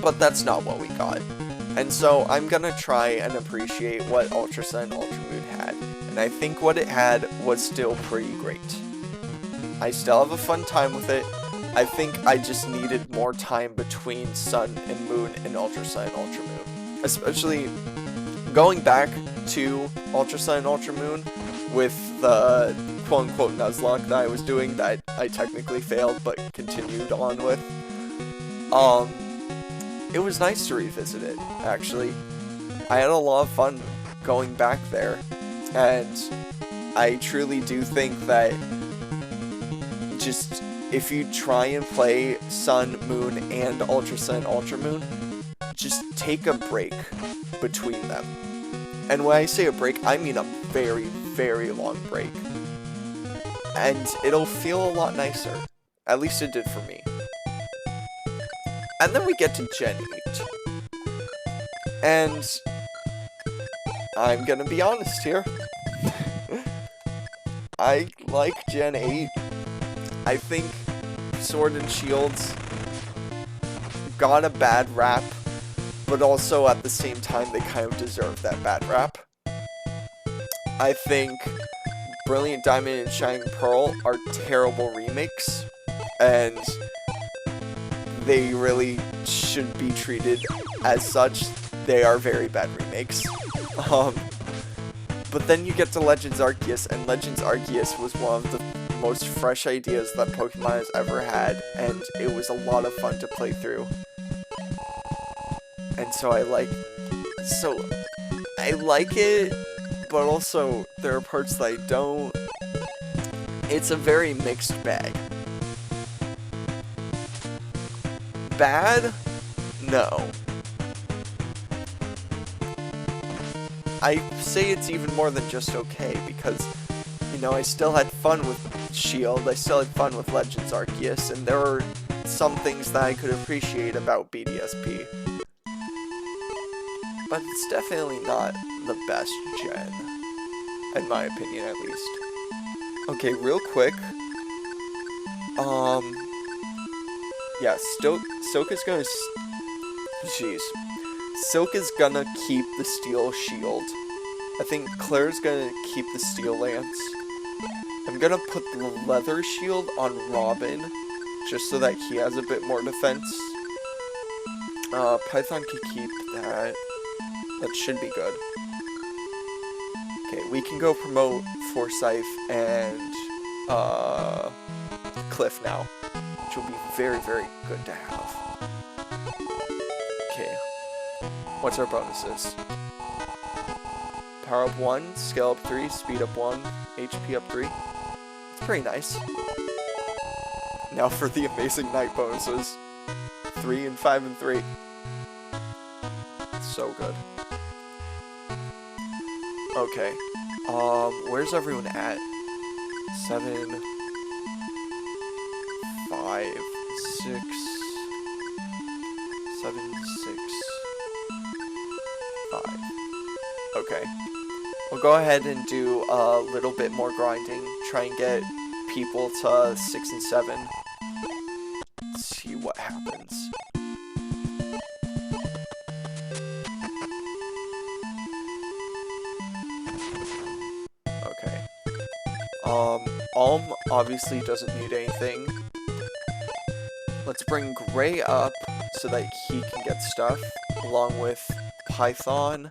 [SPEAKER 1] But that's not what we got. And so I'm gonna try and appreciate what Ultra Sun and Ultra Moon had. And I think what it had was still pretty great. I still have a fun time with it. I think I just needed more time between Sun and Moon and Ultra Sun and Ultra Moon. Especially going back to Ultra Sun and Ultra Moon with the quote-unquote Nuzlocke that I was doing that I technically failed but continued on with. It was nice to revisit it, actually. I had a lot of fun going back there, and I truly do think that just if you try and play Sun, Moon, and Ultra Sun, Ultra Moon, just take a break between them. And when I say a break, I mean a very, very long break. And it'll feel a lot nicer. At least it did for me. And then we get to Gen 8. And I'm gonna be honest here. I like Gen 8. I think Sword and Shields got a bad rap, but also at the same time they kind of deserve that bad rap. I think Brilliant Diamond and Shining Pearl are terrible remakes, and they really should be treated as such. They are very bad remakes. But then you get to Legends Arceus, and Legends Arceus was one of the most fresh ideas that Pokemon has ever had, and it was a lot of fun to play through. And so I like it, but also there are parts that I don't. It's a very mixed bag. Bad? No. I say it's even more than just okay, because, you know, I still had fun with Shield, I still had fun with Legends Arceus, and there were some things that I could appreciate about BDSP. But it's definitely not the best gen, in my opinion at least. Okay, real quick, yeah, Silk is gonna, Silk is gonna keep the Steel Shield. I think Claire's gonna keep the Steel Lance. I'm gonna put the Leather Shield on Robin, just so that he has a bit more defense. Python can keep that. That should be good. Okay, we can go promote Forsyth and, Cliff now, which will be very, very good to have. Okay, what's our bonuses? Power up 1, skill up 3, speed up 1, HP up 3. It's pretty nice. Now for the Amazing Night bonuses. 3 and 5 and 3. It's so good. Okay. Where's everyone at? 7, 5, 6, 7, 6, 5. Okay. We'll go ahead and do a little bit more grinding. Try and get people to 6 and 7. See what happens. Okay. Alm obviously doesn't need anything. Let's bring Gray up so that he can get stuff, along with Python.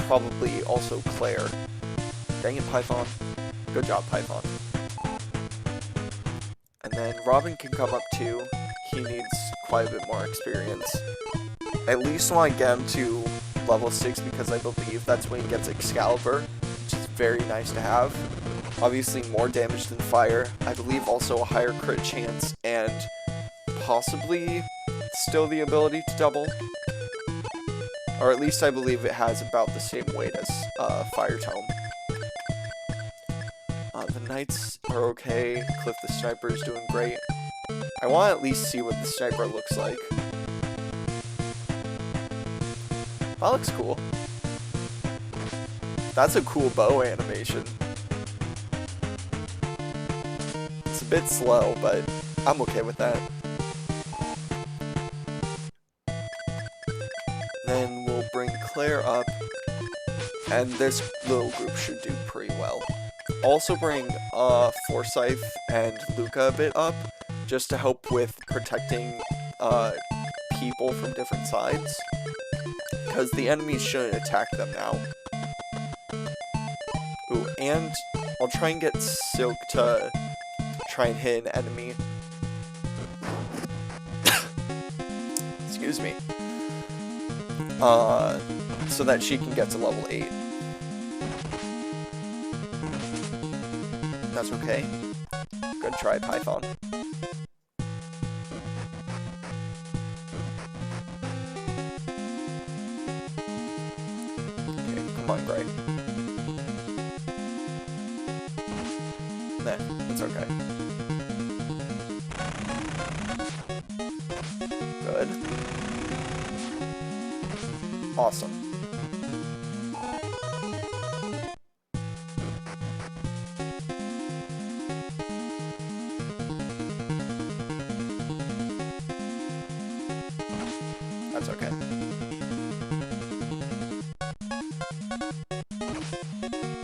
[SPEAKER 1] Probably also Claire. Dang it, Python. Good job, Python. And then Robin can come up too. He needs quite a bit more experience. I at least want to get him to level 6 because I believe that's when he gets Excalibur, which is very nice to have. Obviously more damage than fire. I believe also a higher crit chance and possibly still the ability to double. Or at least I believe it has about the same weight as Fire Tome. The Knights are okay. Cliff the Sniper is doing great. I want to at least see what the Sniper looks like. That looks cool. That's a cool bow animation. It's a bit slow, but I'm okay with that. Then we'll bring Claire up, and this little group should do pretty well. Also bring Forsyth and Luca a bit up, just to help with protecting people from different sides, because the enemies shouldn't attack them now. Ooh, and I'll try and get Silk to try and hit an enemy. Excuse me. So that she can get to level 8. That's okay. Good try, Python. Okay, come on, Gray. Nah, it's okay. Good. Awesome. That's okay.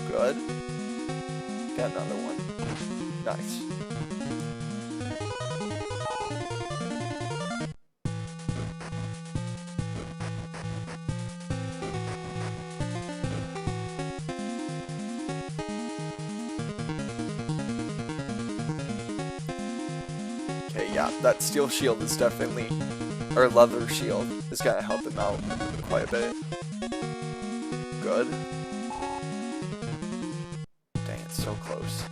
[SPEAKER 1] Good. Got another one. Nice. Okay, yeah, that steel shield is definitely, or leather shield, is gonna help him out quite a bit. Good. Dang, it's so close.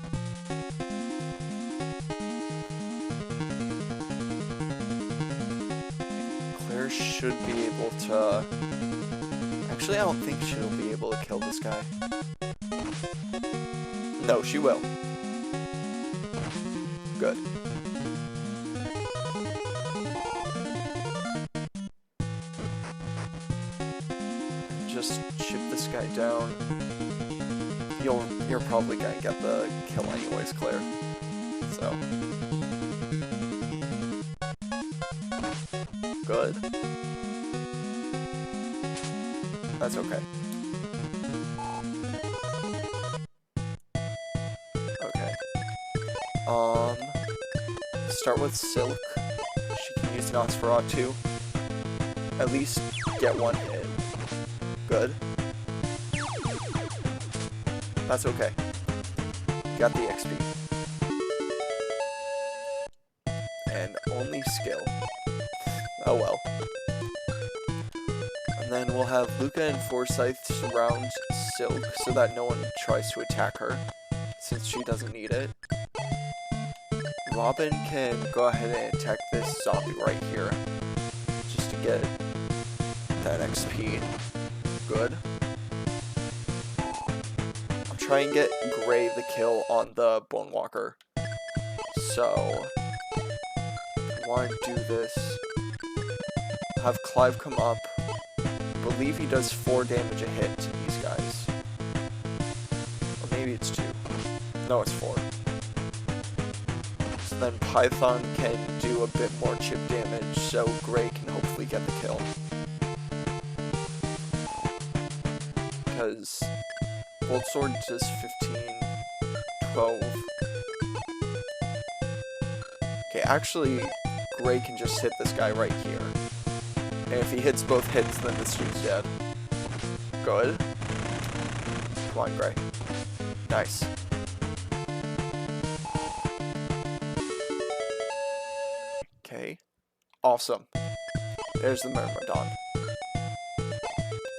[SPEAKER 1] Claire should be able to... Actually, I don't think she'll be able to kill this guy. No, she will. Good. Just chip this guy down. You're probably gonna get the kill anyways, Claire. So. Good. That's okay. Okay. Start with Silk. She can use Nosferatu. At least get one hit. Good. That's okay. Got the XP. And only skill. Oh well. And then we'll have Luca and Forsyth surround Silk so that no one tries to attack her, since she doesn't need it. Robin can go ahead and attack this zombie right here, just to get that XP. Good. I'll try and get Gray the kill on the Bone Walker. So, I want to do this. Have Clive come up. I believe he does 4 damage a hit to these guys. Or maybe it's 2. No, it's 4. So then Python can do a bit more chip damage, so Gray can hopefully get the kill. Because Bolt Sword does 15, 12. Okay, actually, Gray can just hit this guy right here. And if he hits both hits, then this dude's dead. Good. Come on, Gray. Nice. Okay. Awesome. There's the Myrmidon.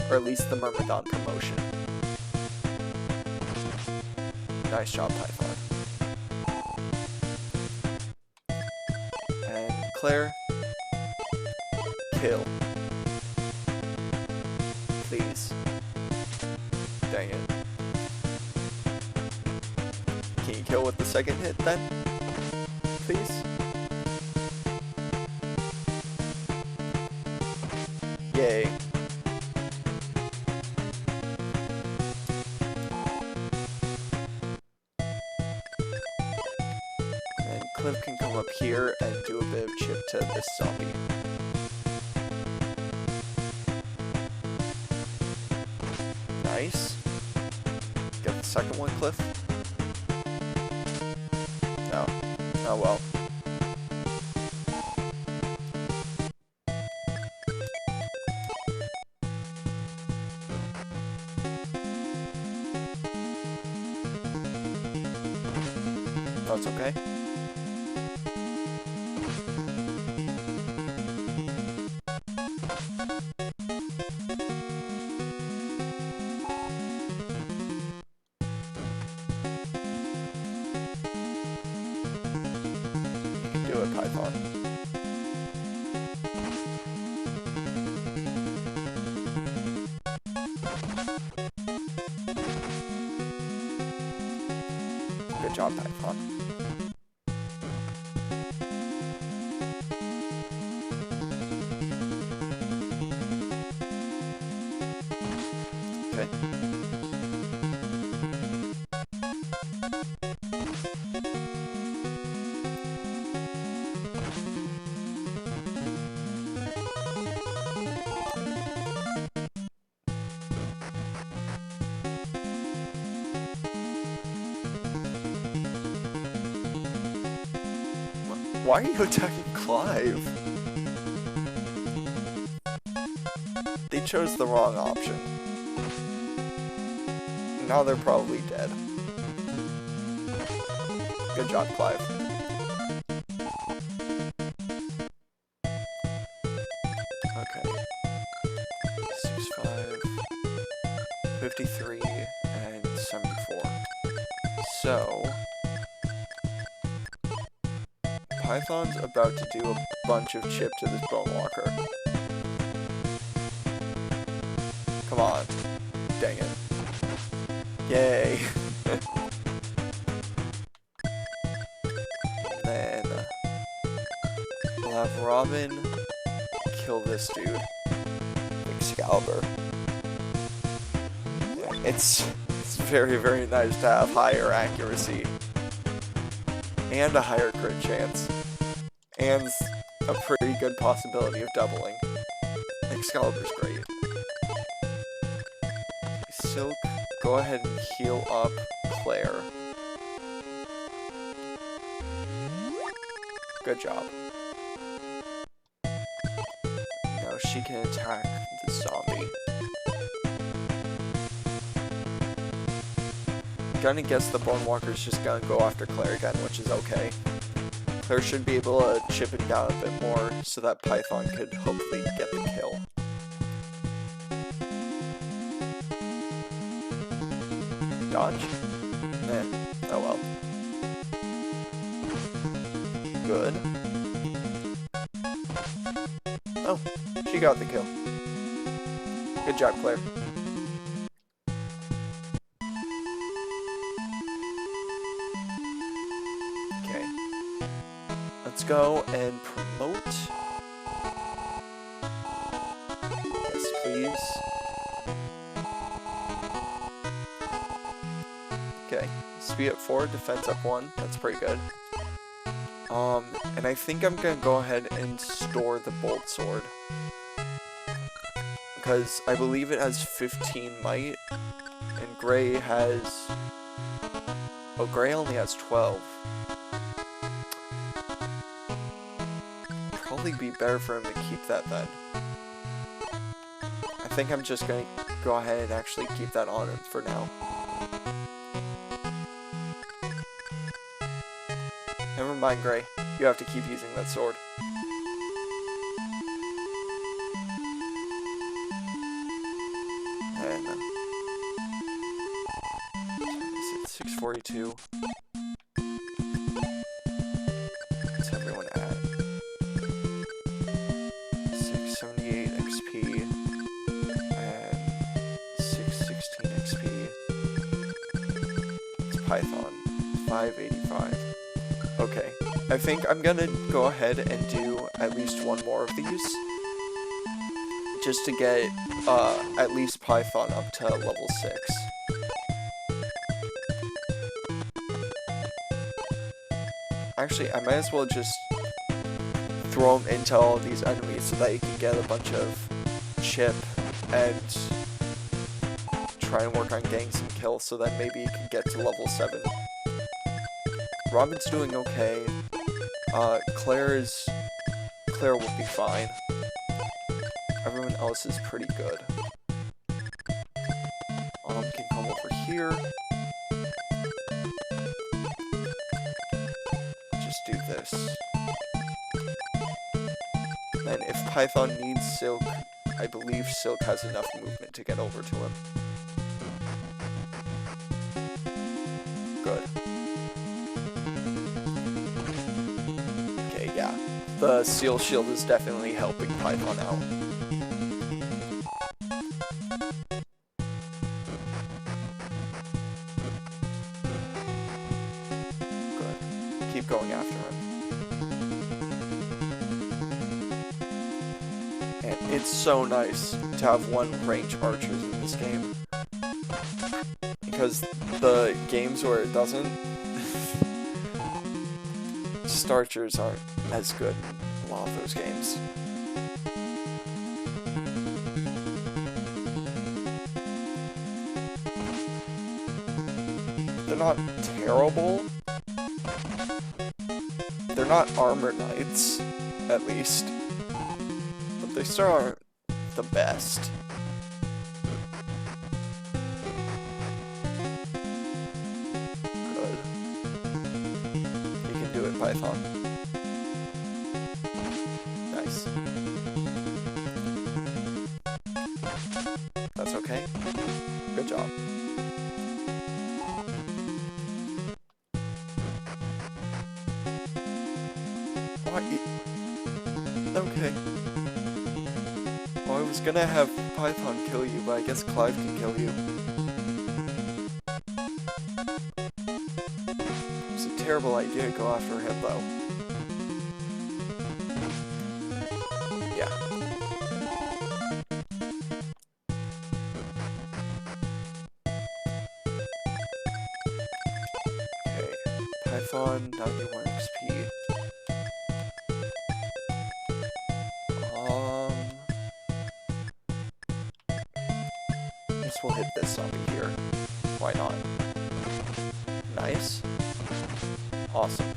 [SPEAKER 1] Or at least the Myrmidon promotion. Nice job, Python. And Claire. Kill. Please. Dang it. Can you kill with the second hit then? Please? Yay. Cliff can come up here and do a bit of chip to this zombie. Nice. Get the second one, Cliff. No. Oh well. That's okay. You can do it, Python. Good job, Python. Okay. Why are you attacking Clive? They chose the wrong option. Now they're probably dead. Good job, Clive. Okay. 65, 53, and 74. So... Python's about to do a bunch of chip to this Bone Walker. Come on. Dang it. Yay. Then we'll have Robin kill this dude. Excalibur. It's very, very nice to have higher accuracy. And a higher crit chance. And a pretty good possibility of doubling. Excalibur's great. Silk, go ahead and heal up Claire. Good job. Now she can attack the zombie. Gonna guess the Bone Walker's just gonna go after Claire again, which is okay. Claire should be able to chip it down a bit more so that Python could hopefully get the kill. Dodge? Eh, oh well. Good. Oh, she got the kill. Good job, Claire. Let's go and promote. Yes, please. Okay, speed up 4, defense up 1. That's pretty good. And I think I'm gonna go ahead and store the bolt sword. Because I believe it has 15 might, and Gray has... Oh, Gray only has 12. Probably be better for him to keep that then. I think I'm just gonna go ahead and actually keep that on him for now. Never mind, Gray. You have to keep using that sword. And is it 642? What's everyone at? 678 XP and 616 XP. It's Python. 585. Okay, I think I'm gonna go ahead and do at least one more of these, just to get at least Python up to level 6. Actually, I might as well just throw him into all of these enemies so that he can get a bunch of chip and try and work on getting some kills so that maybe he can get to level 7. Robin's doing okay. Claire will be fine. Everyone else is pretty good. Can come over here. Just do this. And if Python needs Silk, I believe Silk has enough movement to get over to him. Good. Okay, yeah. The Seal Shield is definitely helping Python out. Good. Keep going after him. And it's so nice to have one range archers in this game. Because the games where it doesn't, just archers aren't as good in a lot of those games. They're not terrible. They're not armor knights, at least. But they still aren't the best. Good. You can do it, Python. Nice. That's okay. Good job. Okay. Well, I was gonna have Python kill you, but I guess Clive can kill you. It's a terrible idea to go after him, though. Yeah. Okay. Python, 91 XP. We'll hit this zombie here. Why not? Nice. Awesome.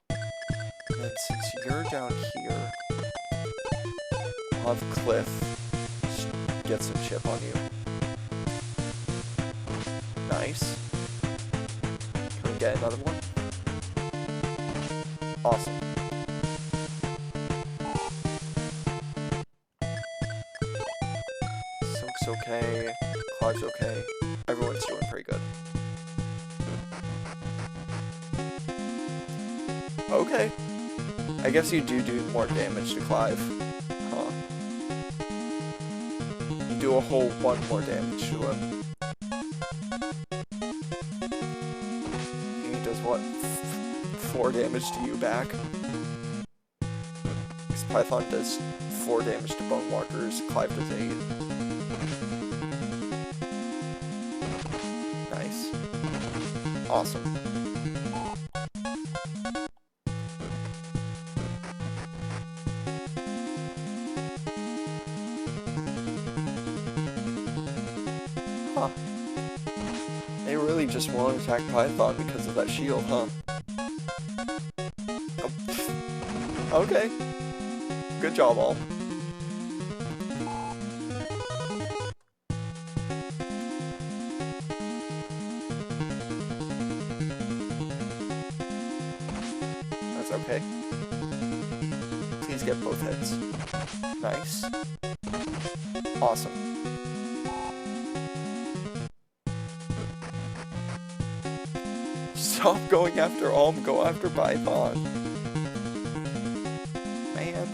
[SPEAKER 1] And then since you're down here, I'll have Cliff get some chip on you. Nice. Can we get another one? Awesome. Okay, Clive's okay. Everyone's doing pretty good. Okay. I guess you do more damage to Clive. Huh. You do a whole 1 more damage to him. He does what? 4 damage to you back? Because Python does 4 damage to Bone Walkers, Clive does 8. Awesome. Huh. They really just won't attack Python because of that shield, huh? Oh. Okay. Good job, all. Okay. Please get both hits. Nice. Awesome. Stop going after Alm, go after Python. Man.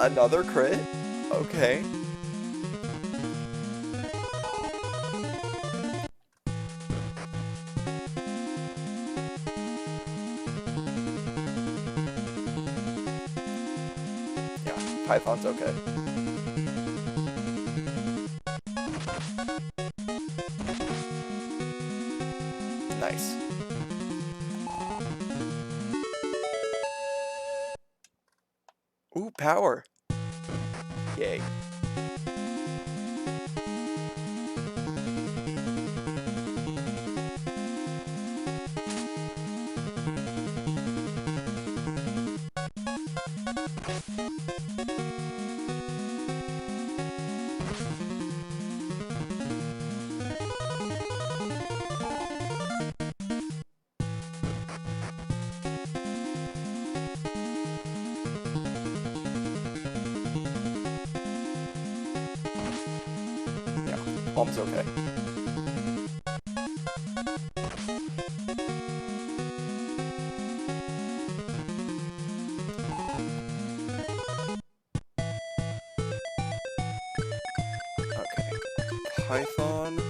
[SPEAKER 1] Another crit? Okay. Python's okay. Ooh, power. Yay. Yeah, bomb's okay. Okay. Python.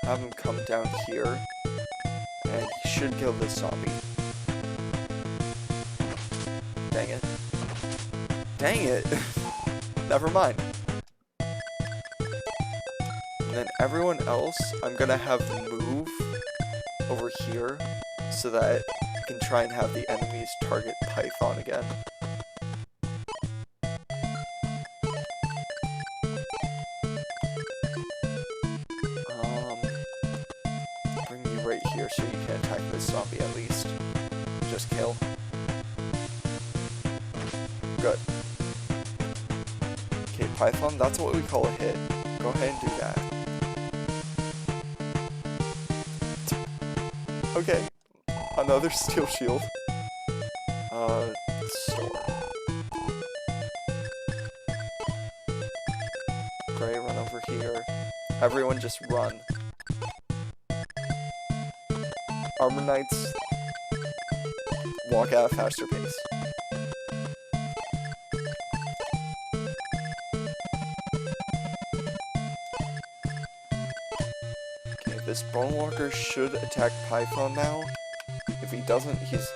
[SPEAKER 1] Have him come down here. And he should kill this zombie. Dang it. Dang it! Never mind. And then everyone else, I'm gonna have move over here so that I can try and have the enemies target Python again. Bring you right here so you can attack this zombie at least. Just kill. Good. Okay, Python, that's what we call a hit. Go ahead and do that. Okay, another steel shield. Store. Gray, run over here. Everyone just run. Armor Knights, walk at a faster pace. Okay, this Bone Walker should attack Python now. If he doesn't, he's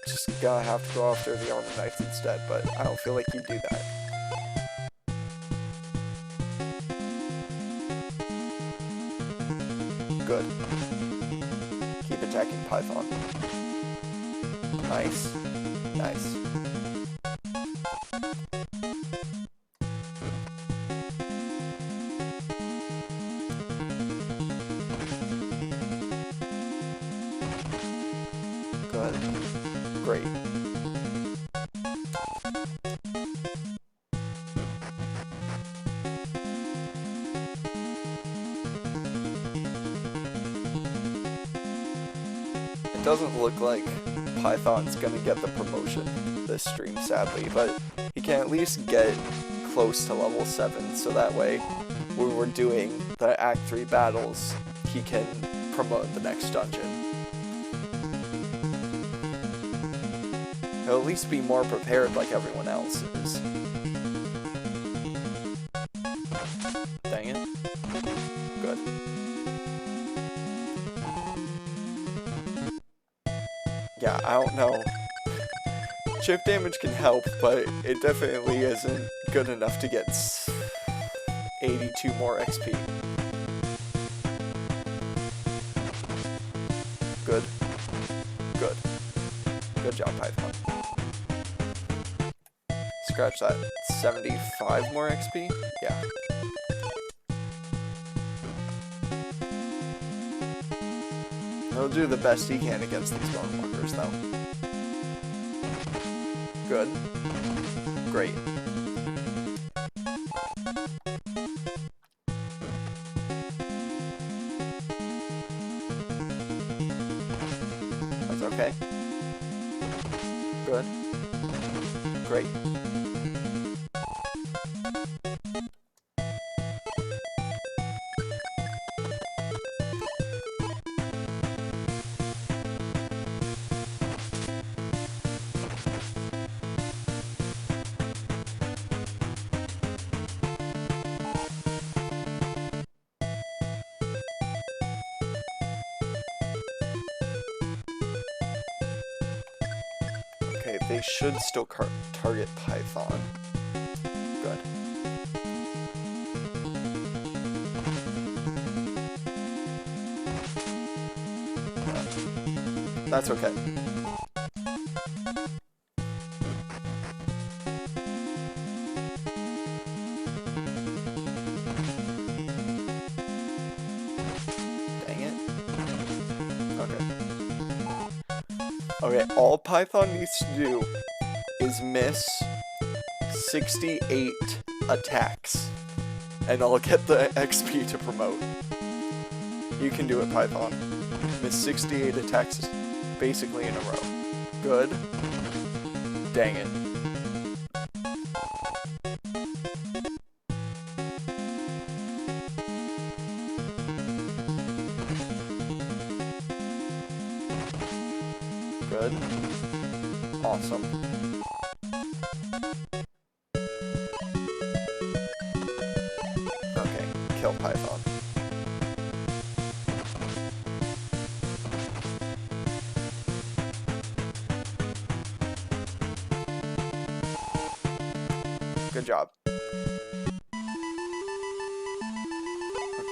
[SPEAKER 1] just gonna have to go after the Armor Knights instead, but I don't feel like he'd do that. Good. Keep attacking Python. Nice. Nice. Good. Great. It doesn't look like Python's gonna get the promotion this stream, sadly, but he can at least get close to level 7, so that way, when we're doing the Act 3 battles, he can promote the next dungeon. He'll at least be more prepared like everyone else is. Dang it. Good. Yeah, I don't know. Chip damage can help, but it definitely isn't good enough to get 82 more XP. Good. Good. Good job, Python. Scratch that. 75 more XP? Yeah. He'll do the best he can against these bone walkers, though. Good. Great. That's okay. Good. Great. Okay, they should still target Python. Good. That's okay. Okay, all Python needs to do is miss 68 attacks, and I'll get the XP to promote. You can do it, Python. Miss 68 attacks basically in a row. Good. Dang it. Good. Awesome. Okay, kill Python. Good job.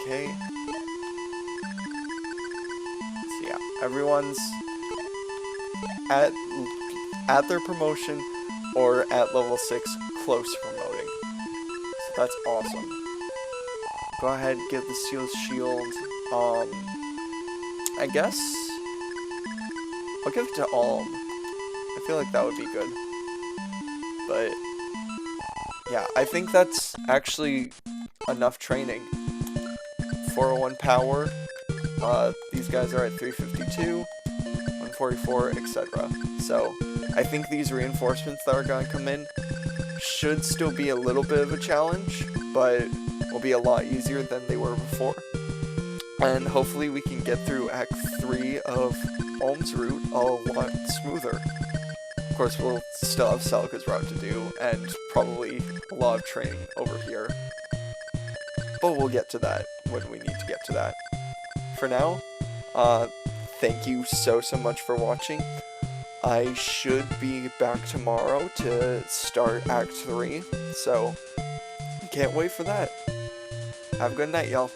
[SPEAKER 1] Okay. So yeah, everyone's at their promotion or at level 6 close to promoting. So that's awesome. Go ahead, give the Steel Shield. I guess I'll give it to Alm. I feel like that would be good. But yeah, I think that's actually enough training. 401 power. These guys are at 352, 144, etc. So I think these reinforcements that are going to come in should still be a little bit of a challenge, but will be a lot easier than they were before. And hopefully we can get through Act 3 of Alm's route a lot smoother. Of course, we'll still have Celica's route to do, and probably a lot of training over here. But we'll get to that when we need to get to that. For now, thank you so much for watching. I should be back tomorrow to start Act 3, so can't wait for that. Have a good night, y'all.